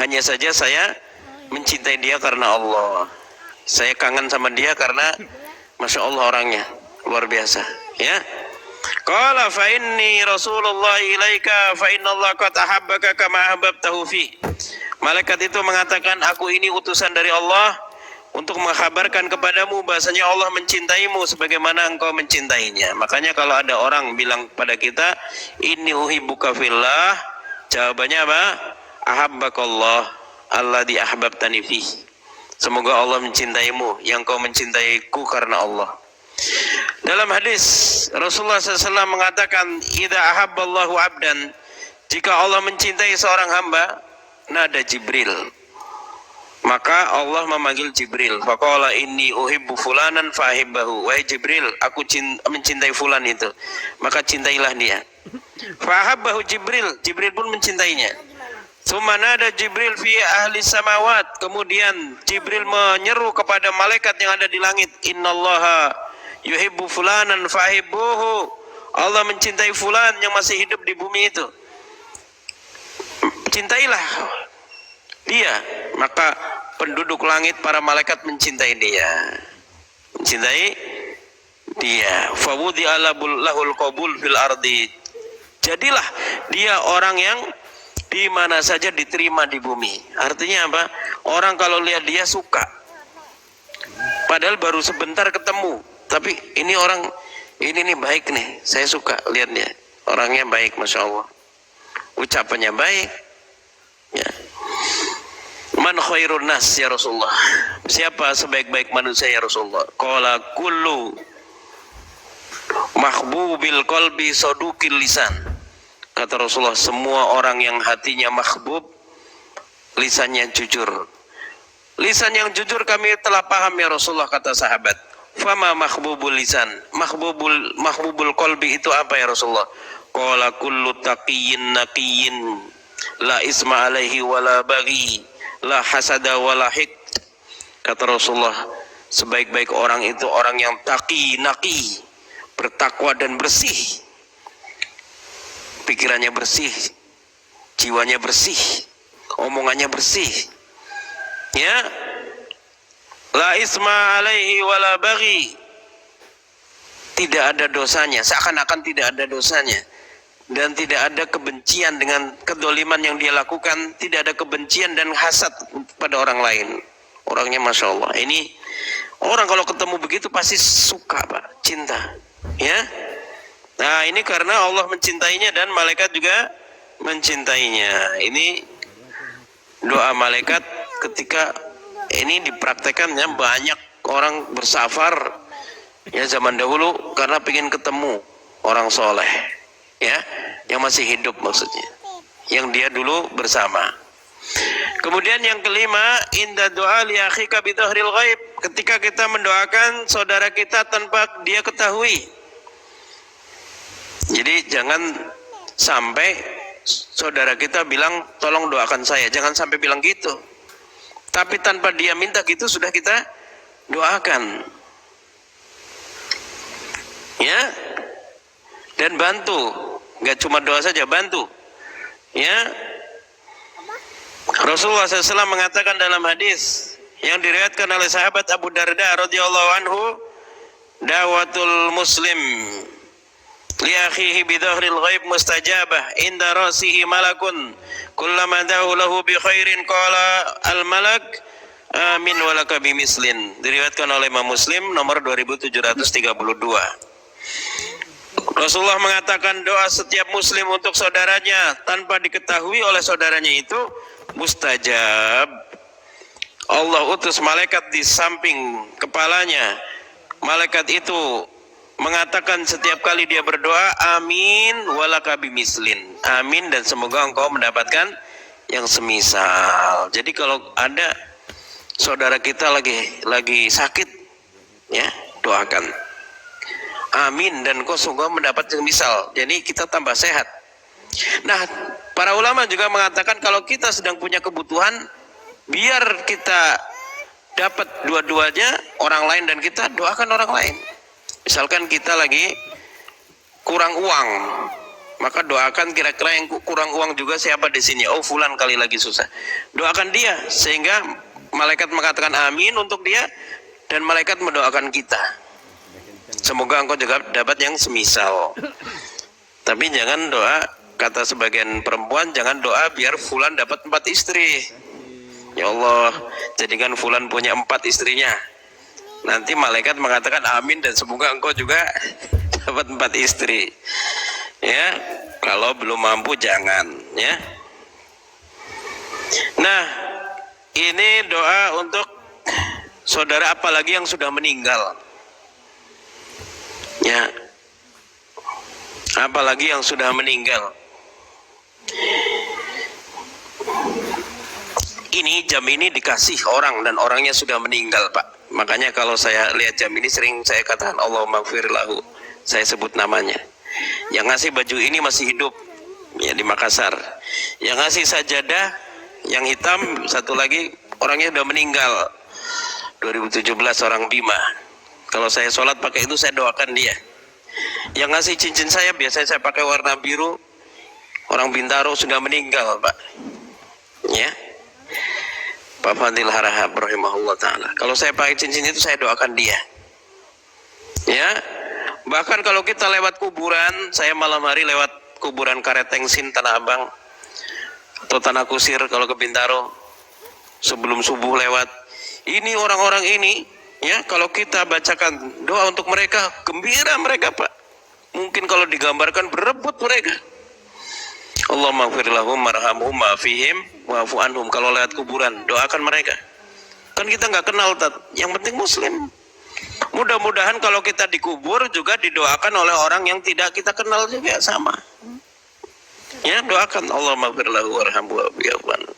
Speaker 1: Hanya saja saya mencintai dia karena Allah. Saya kangen sama dia karena Masya Allah orangnya luar biasa, ya. Qala fa inni Rasulullah ilaika fa inna Allah qad ahabbaka kama ahbabtahu fi. Malaikat itu mengatakan, aku ini utusan dari Allah untuk mengkhabarkan kepadamu bahasanya Allah mencintaimu sebagaimana engkau mencintainya. Makanya kalau ada orang bilang pada kita, inni uhibbuka fillah, jawabannya apa? Ahabbakallah alladzi ahbabtani fi. Semoga Allah mencintaimu yang kau mencintaiku karena Allah. Dalam hadis Rasulullah SAW mengatakan, idza ahabballahu abdan, jika Allah mencintai seorang hamba, nada Jibril, maka Allah memanggil Jibril. Faqala inni uhibbu fulanan fahibbahu. Wahai Jibril, aku mencintai fulan itu, maka cintailah dia. Fahabbahu Jibril, Jibril pun mencintainya. Sumanada Jibril fi ahli samawat. Kemudian Jibril menyeru kepada malaikat yang ada di langit. Innallaha yuhibbu fulanan fahibbuhu. Allah mencintai fulan yang masih hidup di bumi itu. Cintailah dia. Maka penduduk langit, para malaikat mencintai dia. Mencintai dia. Fawudi lahul qabul fil ardi. Jadilah dia orang yang di mana saja diterima di bumi. Artinya apa? Orang kalau lihat dia suka. Padahal baru sebentar ketemu, tapi ini orang ini nih baik nih, saya suka lihatnya. Orangnya baik, masya Allah. Ucapannya baik. Ya. Man khairun nas ya Rasulullah. Siapa sebaik-baik manusia ya Rasulullah? Qala kullu mahbubil qalbi sadukil lisan. Kata Rasulullah, semua orang yang hatinya mahbub, lisannya jujur. Lisan yang jujur kami telah paham ya Rasulullah, kata sahabat. Fama mahbubul lisan, mahbubul qalbi itu apa ya Rasulullah? Qala kullu taqiyyin naqiyyin, la isma alaihi wala baghi, la hasada wala hik. Kata Rasulullah, sebaik-baik orang itu orang yang taqi, naqi, bertakwa dan bersih. Pikirannya bersih, jiwanya bersih, omongannya bersih. Ya, la isma alaihi wala baghi, tidak ada dosanya, seakan-akan tidak ada dosanya, dan tidak ada kebencian dengan kedoliman yang dia lakukan, tidak ada kebencian dan hasad pada orang lain. Orangnya masya Allah. Ini orang kalau ketemu begitu pasti suka, Pak, cinta. Ya. Nah, ini karena Allah mencintainya dan malaikat juga mencintainya. Ini doa malaikat ketika ini dipraktekannya, banyak orang bersafar ya zaman dahulu karena ingin ketemu orang soleh, ya, yang masih hidup maksudnya, yang dia dulu bersama. Kemudian yang kelima, inda doa li akhika bi dhahril ghaib, ketika kita mendoakan saudara kita tanpa dia ketahui. Jadi jangan sampai saudara kita bilang tolong doakan saya, jangan sampai bilang gitu. Tapi tanpa dia minta gitu sudah kita doakan. Ya. Dan bantu, enggak cuma doa saja, bantu. Ya. Rasulullah SAW mengatakan dalam hadis yang diriwayatkan oleh sahabat Abu Darda radhiyallahu anhu, dawatul muslim li akhihi bi dhahril ghaib mustajabah inda rasihi malakun kullama da'u lahu bi khairin qala al malak amin walaka bimislin. Diriwayatkan oleh Imam Muslim nomor 2732. Rasulullah mengatakan doa setiap muslim untuk saudaranya tanpa diketahui oleh saudaranya itu mustajab. Allah utus malaikat di samping kepalanya. Malaikat itu mengatakan setiap kali dia berdoa, amin walaka bimislin, amin dan semoga engkau mendapatkan yang semisal. Jadi kalau ada saudara kita lagi sakit, ya doakan, amin dan engkau semoga mendapat yang semisal. Jadi kita tambah sehat. Nah, para ulama juga mengatakan kalau kita sedang punya kebutuhan, biar kita dapat dua-duanya, orang lain dan kita, doakan orang lain. Misalkan kita lagi kurang uang, maka doakan kira-kira yang kurang uang juga siapa di sini. Oh, fulan kali lagi susah. Doakan dia sehingga malaikat mengatakan amin untuk dia dan malaikat mendoakan kita. Semoga engkau juga dapat yang semisal. Tapi jangan doa, kata sebagian perempuan, jangan doa biar fulan dapat 4 istri. Ya Allah, jadikan fulan punya 4 istrinya. Nanti malaikat mengatakan amin dan semoga engkau juga dapat 4 istri. Ya, kalau belum mampu jangan, ya. Nah, ini doa untuk saudara apalagi yang sudah meninggal. Ya. Apalagi yang sudah meninggal. Ini jam ini dikasih orang dan orangnya sudah meninggal, Pak. Makanya kalau saya lihat jam ini sering saya katakan Allahumma gfir lahu. Saya sebut namanya. Yang ngasih baju ini masih hidup. ya di Makassar. Yang ngasih sajadah yang hitam satu lagi orangnya udah meninggal 2017, orang Bima. Kalau saya sholat pakai itu saya doakan dia. Yang ngasih cincin saya biasanya saya pakai warna biru, orang Bintaro sudah meninggal Pak, ya, Pak Fadil Harahap rahimahullah ta'ala. Kalau saya pakai cincin itu saya doakan dia, ya. Bahkan kalau kita lewat kuburan, saya malam hari lewat kuburan Karetengsin Tanah Abang atau Tanah Kusir kalau ke Bintaro, sebelum subuh lewat, ini orang-orang ini, ya, kalau kita bacakan doa untuk mereka, gembira mereka Pak. Mungkin kalau digambarkan berebut mereka. Allahumma ighfir lahum warhamhum wa'afihim wa'fu anhum. Kalau lewat kuburan doakan mereka. Kan kita nggak kenal Tat. Yang penting muslim. Mudah-mudahan kalau kita dikubur juga didoakan oleh orang yang tidak kita kenal juga sama. Ya, doakan Allahumma ighfir lahu warhamhu wa'fu anhu.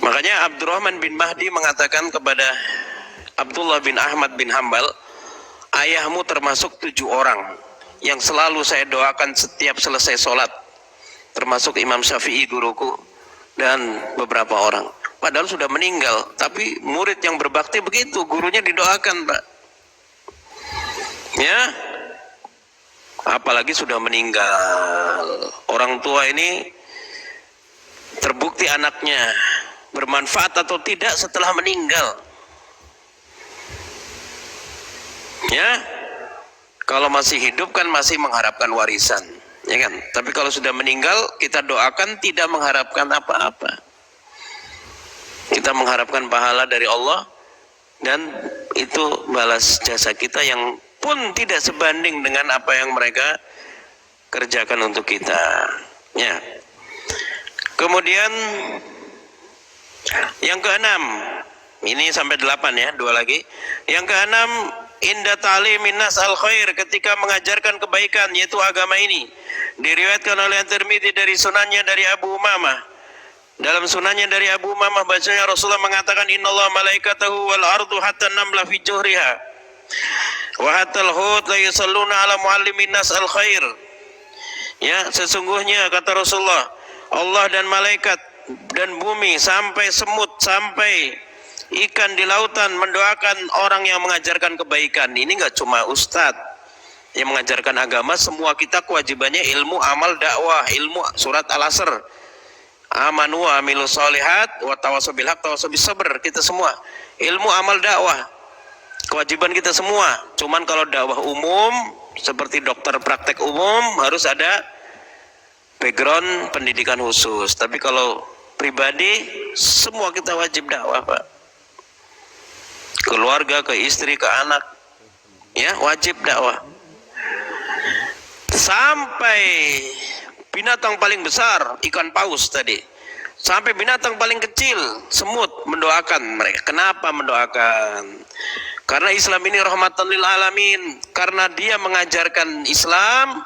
Speaker 1: Makanya Abdurrahman bin Mahdi mengatakan kepada Abdullah bin Ahmad bin Hambal, ayahmu termasuk 7 orang yang selalu saya doakan setiap selesai sholat, termasuk Imam Syafi'i guruku dan beberapa orang. Padahal sudah meninggal, tapi murid yang berbakti begitu, gurunya didoakan Pak, ya. Apalagi sudah meninggal. Orang tua ini terbukti anaknya bermanfaat atau tidak setelah meninggal, ya. Kalau masih hidup kan masih mengharapkan warisan, ya kan. Tapi kalau sudah meninggal kita doakan tidak mengharapkan apa-apa. Kita mengharapkan pahala dari Allah dan itu balas jasa kita yang pun tidak sebanding dengan apa yang mereka kerjakan untuk kita, ya. Kemudian yang keenam, ini sampai 8 ya, 2 lagi. Yang keenam, inda ta'limin nas al khair, ketika mengajarkan kebaikan, yaitu agama ini. Diriwayatkan oleh Tirmidzi dari sunannya dari Abu Umamah. Dalam sunannya dari Abu Umamah bacanya Rasulullah mengatakan, innallaha malaikatahu wal ardu hatta namla fi juhriha wa hatta al-hut la yusalluna ala muallimin nas al khair. Ya, sesungguhnya kata Rasulullah, Allah dan malaikat dan bumi sampai semut sampai ikan di lautan mendoakan orang yang mengajarkan kebaikan. Ini enggak cuma ustadz yang mengajarkan agama, semua kita kewajibannya ilmu, amal, dakwah, ilmu. Surat Al-Asr, amanu wa amilu sholihat wa tawasaw bil haq tawasaw bis sabr. Kita semua ilmu, amal, dakwah, kewajiban kita semua. Cuman kalau dakwah umum seperti dokter praktek umum harus ada background pendidikan khusus. Tapi kalau pribadi semua kita wajib dakwah Pak. Keluarga, ke istri, ke anak, ya, wajib dakwah. Sampai binatang paling besar, ikan paus tadi, sampai binatang paling kecil, semut, mendoakan mereka. Kenapa mendoakan? Karena Islam ini rahmatan lil alamin. Karena dia mengajarkan Islam,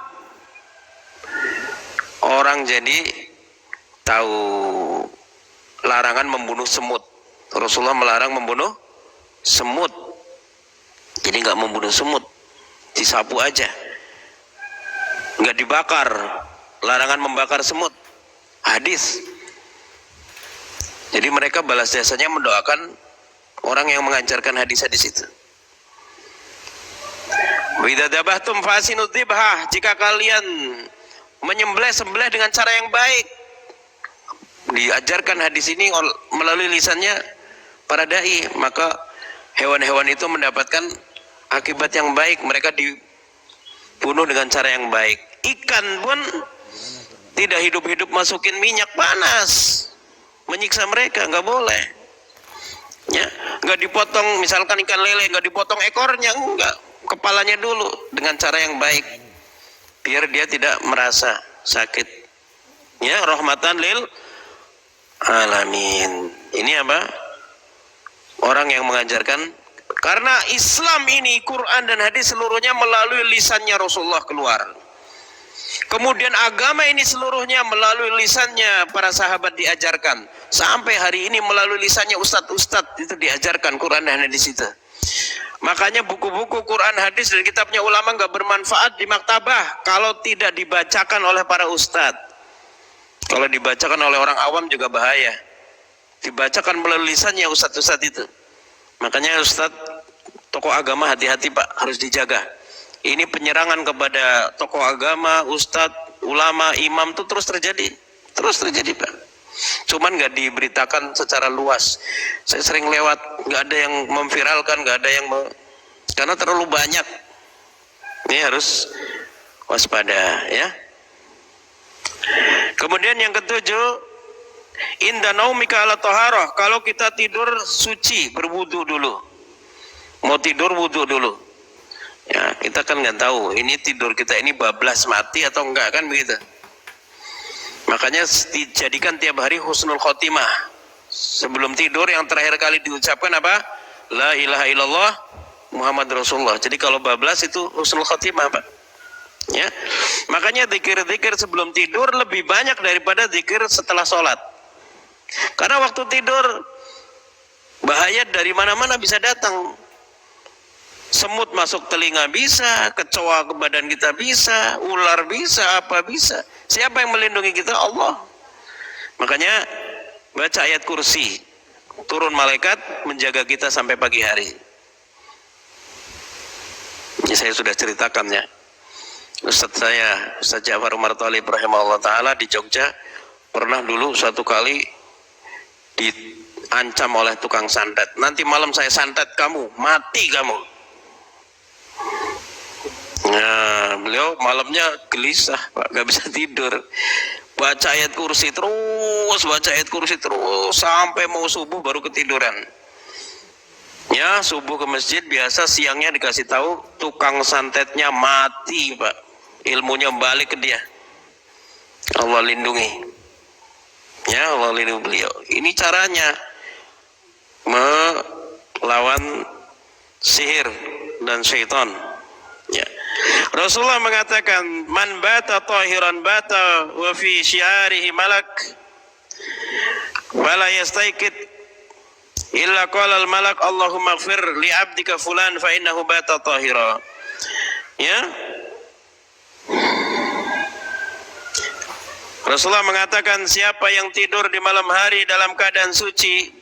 Speaker 1: orang jadi tahu larangan membunuh semut. Rasulullah melarang membunuh semut. Jadi nggak membunuh semut, disapu aja, nggak dibakar. Larangan membakar semut, hadis. Jadi mereka balas jasanya mendoakan orang yang mengajarkan hadis-hadis itu. Wa idza dabahtum fasinu dzibhah, jika kalian menyembelih, sembelih dengan cara yang baik. Diajarkan hadis ini melalui lisannya para dai, maka hewan-hewan itu mendapatkan akibat yang baik. Mereka dibunuh dengan cara yang baik. Ikan pun tidak hidup-hidup masukin minyak panas, menyiksa mereka, nggak boleh. Ya, nggak dipotong, misalkan ikan lele nggak dipotong ekornya, enggak, kepalanya dulu dengan cara yang baik, biar dia tidak merasa sakit. Ya, rahmatan lil alamin. Ini apa? Orang yang mengajarkan, karena Islam ini, Quran dan hadis seluruhnya melalui lisannya Rasulullah keluar. Kemudian agama ini seluruhnya melalui lisannya para sahabat diajarkan. Sampai hari ini melalui lisannya ustadz-ustadz itu diajarkan Quran dan hadis itu. Makanya buku-buku Quran, hadis dan kitabnya ulama nggak bermanfaat di maktabah kalau tidak dibacakan oleh para ustadz. Kalau dibacakan oleh orang awam juga bahaya. Dibacakan melalui lisannya ustadz-ustadz itu. Makanya ustadz, tokoh agama hati-hati Pak, harus dijaga. Ini penyerangan kepada tokoh agama, ustadz, ulama, imam itu terus terjadi Pak. Cuman nggak diberitakan secara luas. Saya sering lewat, nggak ada yang memviralkan, nggak ada yang karena terlalu banyak. Ini harus waspada ya. Kemudian yang ketujuh, inda naumika ala taharah, kalau kita tidur suci, berwudu dulu. Mau tidur wudu dulu. Ya, kita kan nggak tahu ini tidur kita ini bablas mati atau enggak kan begitu. Makanya dijadikan tiap hari husnul khotimah. Sebelum tidur yang terakhir kali diucapkan apa? La ilaha illallah Muhammad Rasulullah. Jadi kalau bablas itu husnul khotimah Pak. Ya. Makanya zikir-zikir sebelum tidur lebih banyak daripada zikir setelah sholat. Karena waktu tidur bahaya dari mana-mana bisa datang. Semut masuk telinga bisa, kecoa ke badan kita bisa, ular bisa, apa bisa. Siapa yang melindungi kita? Allah. Makanya baca ayat kursi, turun malaikat menjaga kita sampai pagi hari. Ini saya sudah ceritakan ya. Ustaz Ja'far Umar Thalib rahimahullah ta'ala di Jogja pernah dulu suatu kali diancam oleh tukang santet. Nanti malam saya santet kamu, mati kamu. Nah, beliau malamnya gelisah Pak, gak bisa tidur. Baca ayat kursi terus sampai mau subuh baru ketiduran. Ya, subuh ke masjid biasa, siangnya dikasih tahu tukang santetnya mati Pak. Ilmunya balik ke dia. Allah lindungi. Ya, Allah lindungi beliau. Ini caranya melawan sihir dan syaitan. Ya. Rasulullah mengatakan, man bata tahiran bata wa fi syiarihi malak wala yastaikid illa qala al malak Allahumma ighfir li abdika fulan fa innahu bata tahira. Ya. Rasulullah mengatakan, siapa yang tidur di malam hari dalam keadaan suci,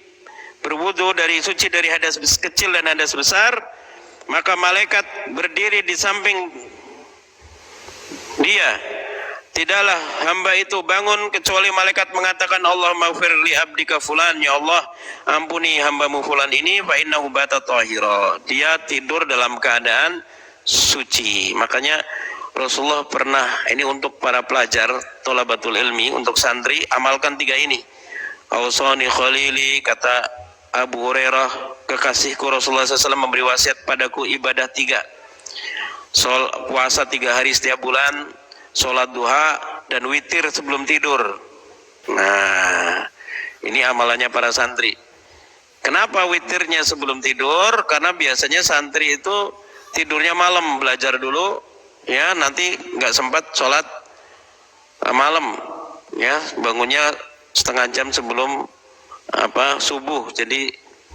Speaker 1: berwudu suci dari hadas kecil dan hadas besar, maka malaikat berdiri di samping dia. Tidaklah hamba itu bangun kecuali malaikat mengatakan, Allahumma ighfir li abdika fulan, ya Allah ampuni hambamu fulan ini, fa innahu bata tahira. Dia tidur dalam keadaan suci. Makanya Rasulullah pernah, ini untuk para pelajar thalabatul ilmi, untuk santri, amalkan 3 ini. Ausani khalili, kata Abu Hurairah, kekasihku Rasulullah SAW memberi wasiat padaku ibadah 3. Puasa 3 hari setiap bulan, sholat duha, dan witir sebelum tidur. Nah, ini amalannya para santri. Kenapa witirnya sebelum tidur? Karena biasanya santri itu tidurnya malam, belajar dulu, ya nanti nggak sempat sholat malam, ya bangunnya setengah jam sebelum subuh, jadi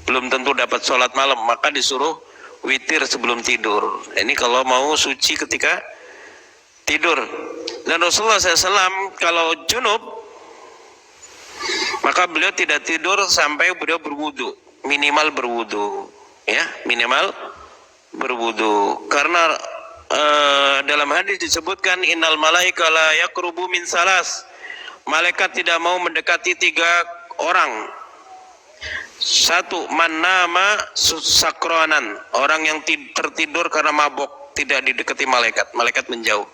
Speaker 1: belum tentu dapat sholat malam, maka disuruh witir sebelum tidur. Ini kalau mau suci ketika tidur. Dan Rasulullah SAW kalau junub, maka beliau tidak tidur sampai beliau berwudu, minimal berwudu, ya minimal berwudu. Karena dalam hadis disebutkan, innal malaika la yaqrubu min salas, malaikat tidak mau mendekati 3 orang. 1, man nama sakranan, orang yang tertidur karena mabok, tidak didekati malaikat, malaikat menjauh.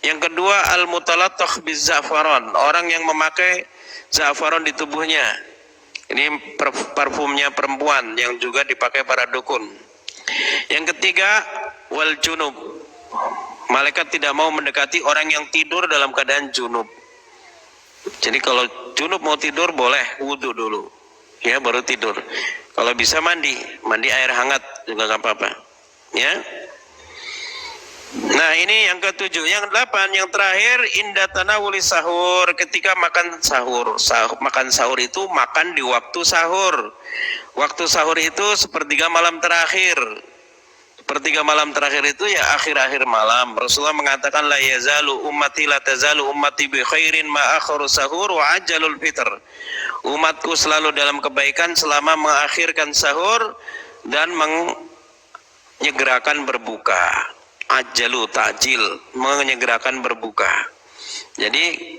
Speaker 1: Yang kedua, al mutalattah biz za'faran, orang yang memakai za'faran di tubuhnya. Ini parfumnya perempuan yang juga dipakai para dukun. Yang ketiga, wal junub, malaikat tidak mau mendekati orang yang tidur dalam keadaan junub. Jadi kalau junub mau tidur boleh wudu dulu, ya baru tidur. Kalau bisa mandi air hangat juga nggak apa-apa, ya. Nah ini yang ke-7. Yang 8, yang terakhir, inda tanawuli sahur, ketika makan sahur. Makan sahur itu makan di waktu sahur. Waktu sahur itu 1/3 malam terakhir. sepertiga malam terakhir itu ya akhir-akhir malam. Rasulullah mengatakan la yazalu ummati la tazalu ummati bi khairin ma akhiru sahur wa ajalul fitr. Umatku selalu dalam kebaikan selama mengakhirkan sahur dan menyegerakan berbuka. Ajalu ta'jil, menyegerakan berbuka. Jadi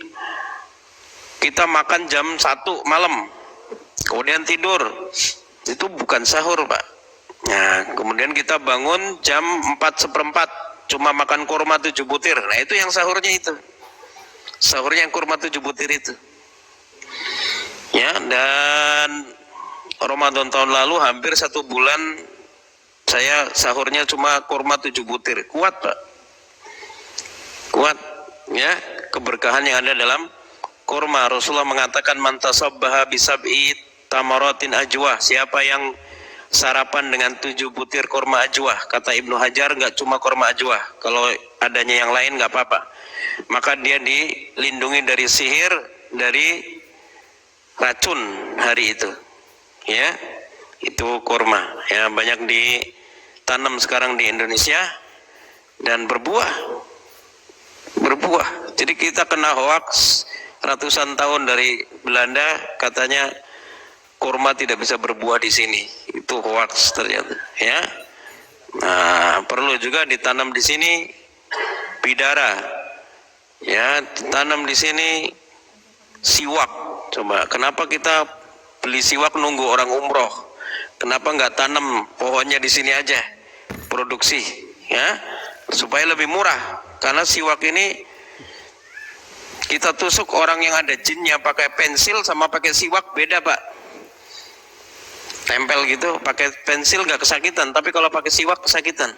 Speaker 1: kita makan jam 1 malam, kemudian tidur, itu bukan sahur, Pak. Nah, kemudian kita bangun jam 4:15, cuma makan kurma 7 butir. Nah, itu yang sahurnya itu. Sahurnya yang kurma 7 butir itu. Ya, dan Ramadan tahun lalu hampir 1 bulan saya sahurnya cuma kurma 7 butir. Kuat, Pak. Kuat, ya, keberkahan yang ada dalam kurma. Rasulullah mengatakan man tasabbaha bisab'i tamaratin ajwah. Siapa yang sarapan dengan 7 butir kurma ajwah, kata Ibnu Hajar, enggak cuma kurma ajwah, kalau adanya yang lain enggak apa-apa, maka dia dilindungi dari sihir, dari racun hari itu. Ya, itu kurma. Ya, banyak ditanam sekarang di Indonesia dan berbuah. Jadi kita kena hoax ratusan tahun dari Belanda, katanya kurma tidak bisa berbuah di sini. Itu hoax ternyata, ya. Nah, perlu juga ditanam di sini bidara. Ya, ditanam di sini siwak. Coba, kenapa kita beli siwak nunggu orang umroh? Kenapa nggak tanam pohonnya di sini aja, produksi, ya, supaya lebih murah. Karena siwak ini kita tusuk orang yang ada jinnya pakai pensil sama pakai siwak beda, Pak. Tempel gitu, pakai pensil nggak kesakitan, tapi kalau pakai siwak kesakitan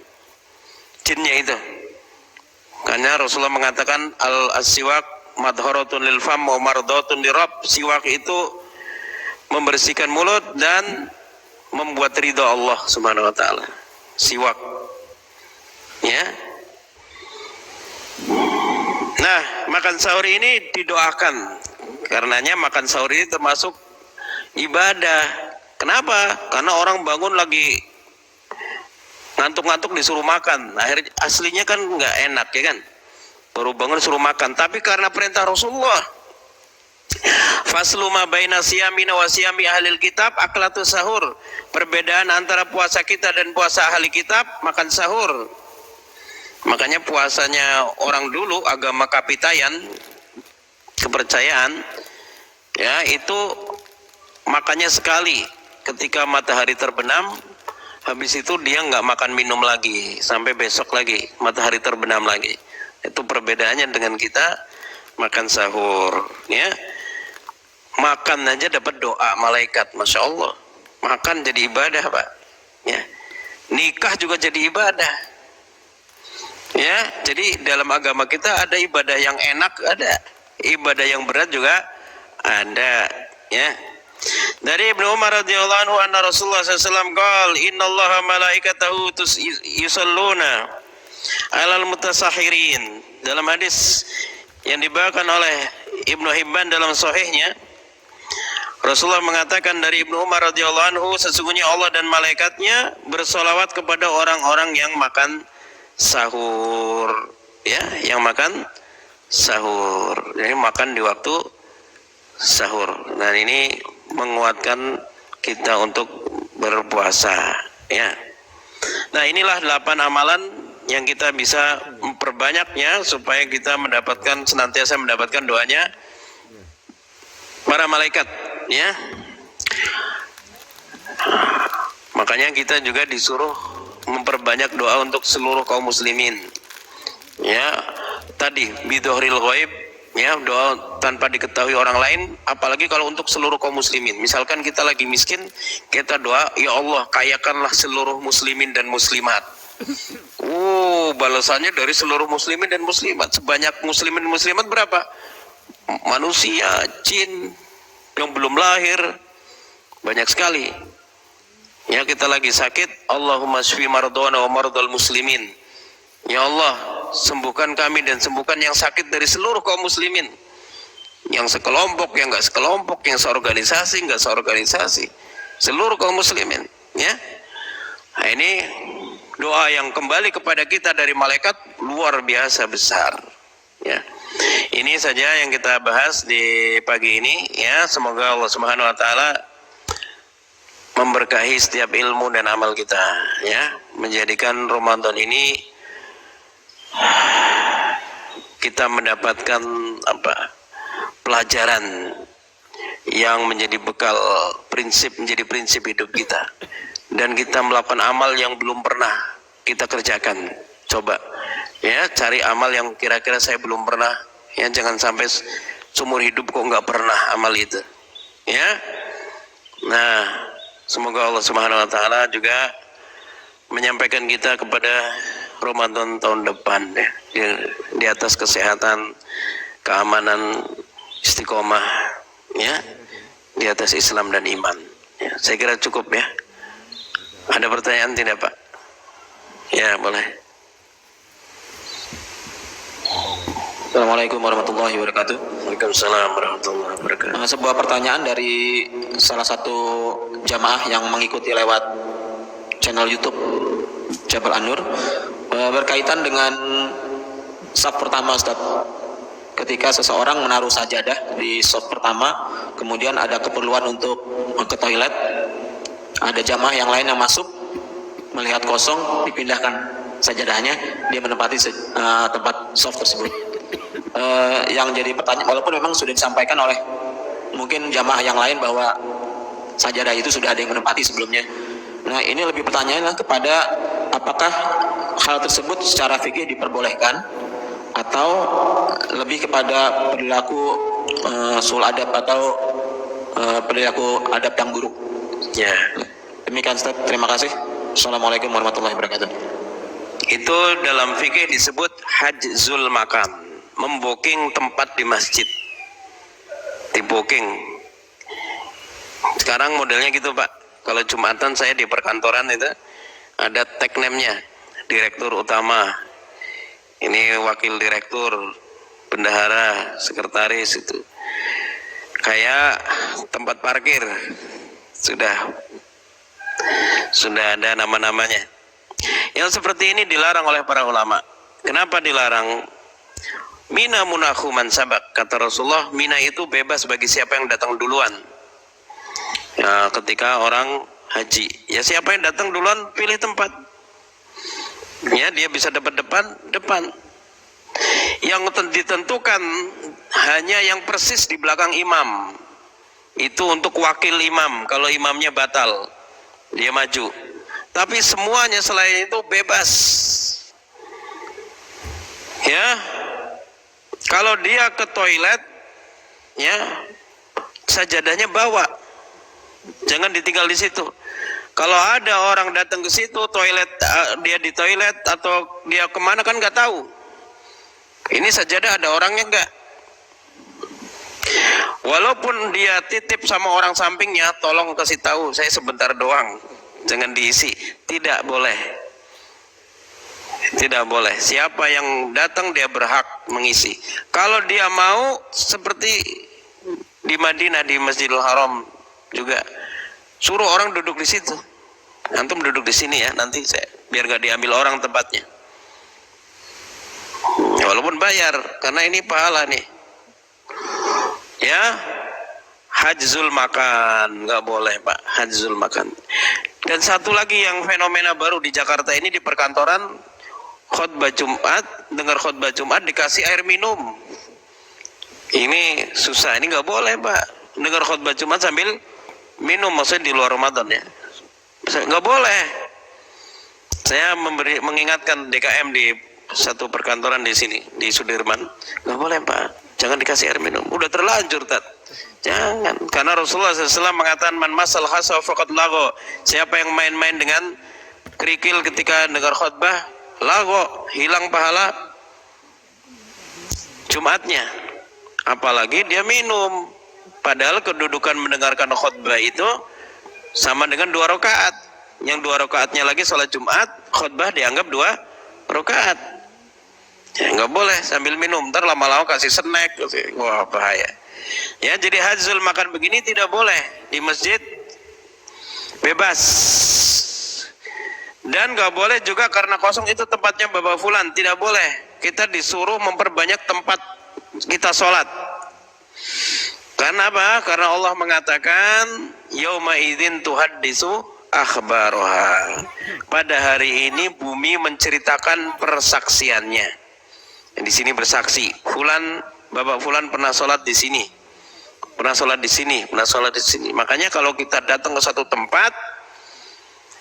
Speaker 1: jinnya itu. Karena Rasulullah mengatakan al-siwak madharatun lil fam wa mardatun lirabb. Siwak itu membersihkan mulut dan membuat ridha Allah Subhanahu wa taala. Siwak. Ya. Nah, makan sahur ini didoakan. Karenanya makan sahur ini termasuk ibadah. Kenapa? Karena orang bangun lagi ngantuk-ngantuk disuruh makan. Akhirnya aslinya kan nggak enak, ya kan? Baru bangun suruh makan. Tapi karena perintah Rasulullah, faslu ma baina siyamina wa siyami ahlil kitab aklatu sahur. Perbedaan antara puasa kita dan puasa ahli kitab, makan sahur. Makanya puasanya orang dulu, agama Kapitayan, kepercayaan, ya, itu makannya sekali ketika matahari terbenam. Habis itu dia nggak makan minum lagi sampai besok lagi matahari terbenam lagi. Itu perbedaannya dengan kita makan sahur, ya. Makan aja dapat doa malaikat, masya Allah. Makan jadi ibadah, Pak. Ya. Nikah juga jadi ibadah. Ya, jadi dalam agama kita ada ibadah yang enak, ada ibadah yang berat juga ada, ya. Dari Ibnu Umar radhiyallahu anhu anna Rasulullah sallallahu alaihi wasallam qala innallaha malaikatahu yusalluna 'alal mutasahirin. Dalam hadis yang dibawakan oleh Ibnu Hibban dalam sahihnya, Rasulullah mengatakan dari Ibnu Umar radhiyallahu anhu, sesungguhnya Allah dan malaikatnya bersolawat kepada orang-orang yang makan sahur, ya, yang makan sahur. Jadi makan di waktu sahur. Dan ini menguatkan kita untuk berpuasa, ya. Nah, inilah 8 amalan yang kita bisa memperbanyaknya supaya kita senantiasa mendapatkan doanya para malaikat, ya. Makanya kita juga disuruh memperbanyak doa untuk seluruh kaum muslimin. Ya, tadi bidhohril ghaib, ya, doa tanpa diketahui orang lain, apalagi kalau untuk seluruh kaum muslimin. Misalkan kita lagi miskin, kita doa, ya Allah, kayakanlah seluruh muslimin dan muslimat. Balasannya dari seluruh muslimin dan muslimat. Sebanyak muslimin dan muslimat berapa? Manusia, jin, yang belum lahir, banyak sekali. Ya, kita lagi sakit, Allahumma shfi mardona wa mardal muslimin. Ya Allah, sembuhkan kami dan sembuhkan yang sakit dari seluruh kaum muslimin. Yang sekelompok, yang enggak sekelompok, yang seorganisasi, enggak seorganisasi. Seluruh kaum muslimin, ya. Nah, ini doa yang kembali kepada kita dari malaikat luar biasa besar. Ya, ini saja yang kita bahas di pagi ini. Ya, semoga Allah Subhanahu Wa Taala memberkahi setiap ilmu dan amal kita. Ya, menjadikan Ramadan ini kita mendapatkan pelajaran yang menjadi bekal menjadi prinsip hidup kita, dan kita melakukan amal yang belum pernah kita kerjakan. Coba ya, cari amal yang kira-kira saya belum pernah, ya jangan sampai seumur hidup kok nggak pernah amal itu, ya. Nah, semoga Allah Subhanahu Wa Taala juga menyampaikan kita kepada Ramadan tahun depan, ya, di atas kesehatan, keamanan, istiqomah, ya, di atas Islam dan iman. Ya, saya kira cukup ya. Ada pertanyaan tidak, Pak? Ya, boleh.
Speaker 2: Assalamualaikum warahmatullahi wabarakatuh.
Speaker 1: Waalaikumsalam warahmatullahi wabarakatuh.
Speaker 2: Sebuah pertanyaan dari salah satu jamaah yang mengikuti lewat channel YouTube Jabal An-Nur, berkaitan dengan saf pertama, Ustaz. Ketika seseorang menaruh sajadah di saf pertama, kemudian ada keperluan untuk ke toilet, ada jamaah yang lain yang masuk, melihat kosong, dipindahkan sajadahnya, dia menempati tempat saf tersebut. Yang jadi pertanyaan, walaupun memang sudah disampaikan oleh mungkin jamaah yang lain bahwa sajadah itu sudah ada yang menempati sebelumnya. Nah, ini lebih pertanyaannya kepada apakah hal tersebut secara fikih diperbolehkan, atau lebih kepada perilaku sul adab atau perilaku adab yang buruk.
Speaker 1: Ya.
Speaker 2: Demikian, Ustaz. Terima kasih. Assalamualaikum warahmatullahi wabarakatuh.
Speaker 1: Itu dalam fikih disebut hajzul makan, membooking tempat di masjid, di booking. Sekarang modelnya gitu, Pak. Kalau Jumatan saya di perkantoran itu ada tag name-nya, direktur utama, ini wakil direktur, bendahara, sekretaris, itu kayak tempat parkir sudah ada nama-namanya. Yang seperti ini dilarang oleh para ulama. Kenapa dilarang? Mina munahu man sabak, kata Rasulullah, mina itu bebas bagi siapa yang datang duluan. Ya, ketika orang haji, ya siapa yang datang duluan pilih tempat, ya dia bisa dapat depan. Yang ditentukan hanya yang persis di belakang imam, itu untuk wakil imam. Kalau imamnya batal, dia maju. Tapi semuanya selain itu bebas. Ya, kalau dia ke toilet, ya sajadahnya bawa, jangan ditinggal di situ. Kalau ada orang datang ke situ, dia di toilet atau dia kemana kan nggak tahu. Ini sajadah ada orangnya nggak? Walaupun dia titip sama orang sampingnya, tolong kasih tahu, saya sebentar doang, jangan diisi. Tidak boleh. Tidak boleh. Siapa yang datang dia berhak mengisi. Kalau dia mau seperti di Madinah di Masjidil Haram juga, suruh orang duduk di situ. Antum duduk di sini ya, nanti biar gak diambil orang tempatnya. Walaupun bayar, karena ini pahala nih. Ya, hajzul makan, nggak boleh, Pak, hajzul makan. Dan satu lagi yang fenomena baru di Jakarta ini, di perkantoran, khutbah Jumat, dengar khutbah Jumat dikasih air minum. Ini susah, ini nggak boleh, Pak. Dengar khutbah Jumat sambil minum, maksudnya di luar Ramadan ya, nggak boleh. Saya mengingatkan DKM di satu perkantoran di sini, di Sudirman, nggak boleh, Pak, jangan dikasih air minum, udah terlanjur, Tat. Jangan, karena Rasulullah SAW mengatakan, man masal hasa faqad lago, siapa yang main-main dengan kerikil ketika dengar khutbah, lago, hilang pahala Jumatnya. Apalagi dia minum, padahal kedudukan mendengarkan khutbah itu sama dengan 2 rakaat. Yang 2 rakaatnya lagi sholat Jumat, khutbah dianggap 2 rakaat. Ya, nggak boleh sambil minum, ntar lama-lama kasih snack, wah bahaya. Ya, jadi hajzul makan begini tidak boleh di masjid, bebas. Dan gak boleh juga karena kosong itu tempatnya Bapak Fulan, tidak boleh. Kita disuruh memperbanyak tempat kita sholat. Karena apa? Karena Allah mengatakan yauma idzin tuhaddisu akhbaroha. Pada hari ini bumi menceritakan persaksiannya. Di sini bersaksi, Fulan, Bapak Fulan pernah sholat di sini, pernah sholat di sini, pernah sholat di sini. Makanya kalau kita datang ke satu tempat,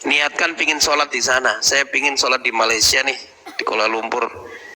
Speaker 1: niatkan pingin sholat di sana. Saya pingin sholat di Malaysia nih, di Kuala Lumpur.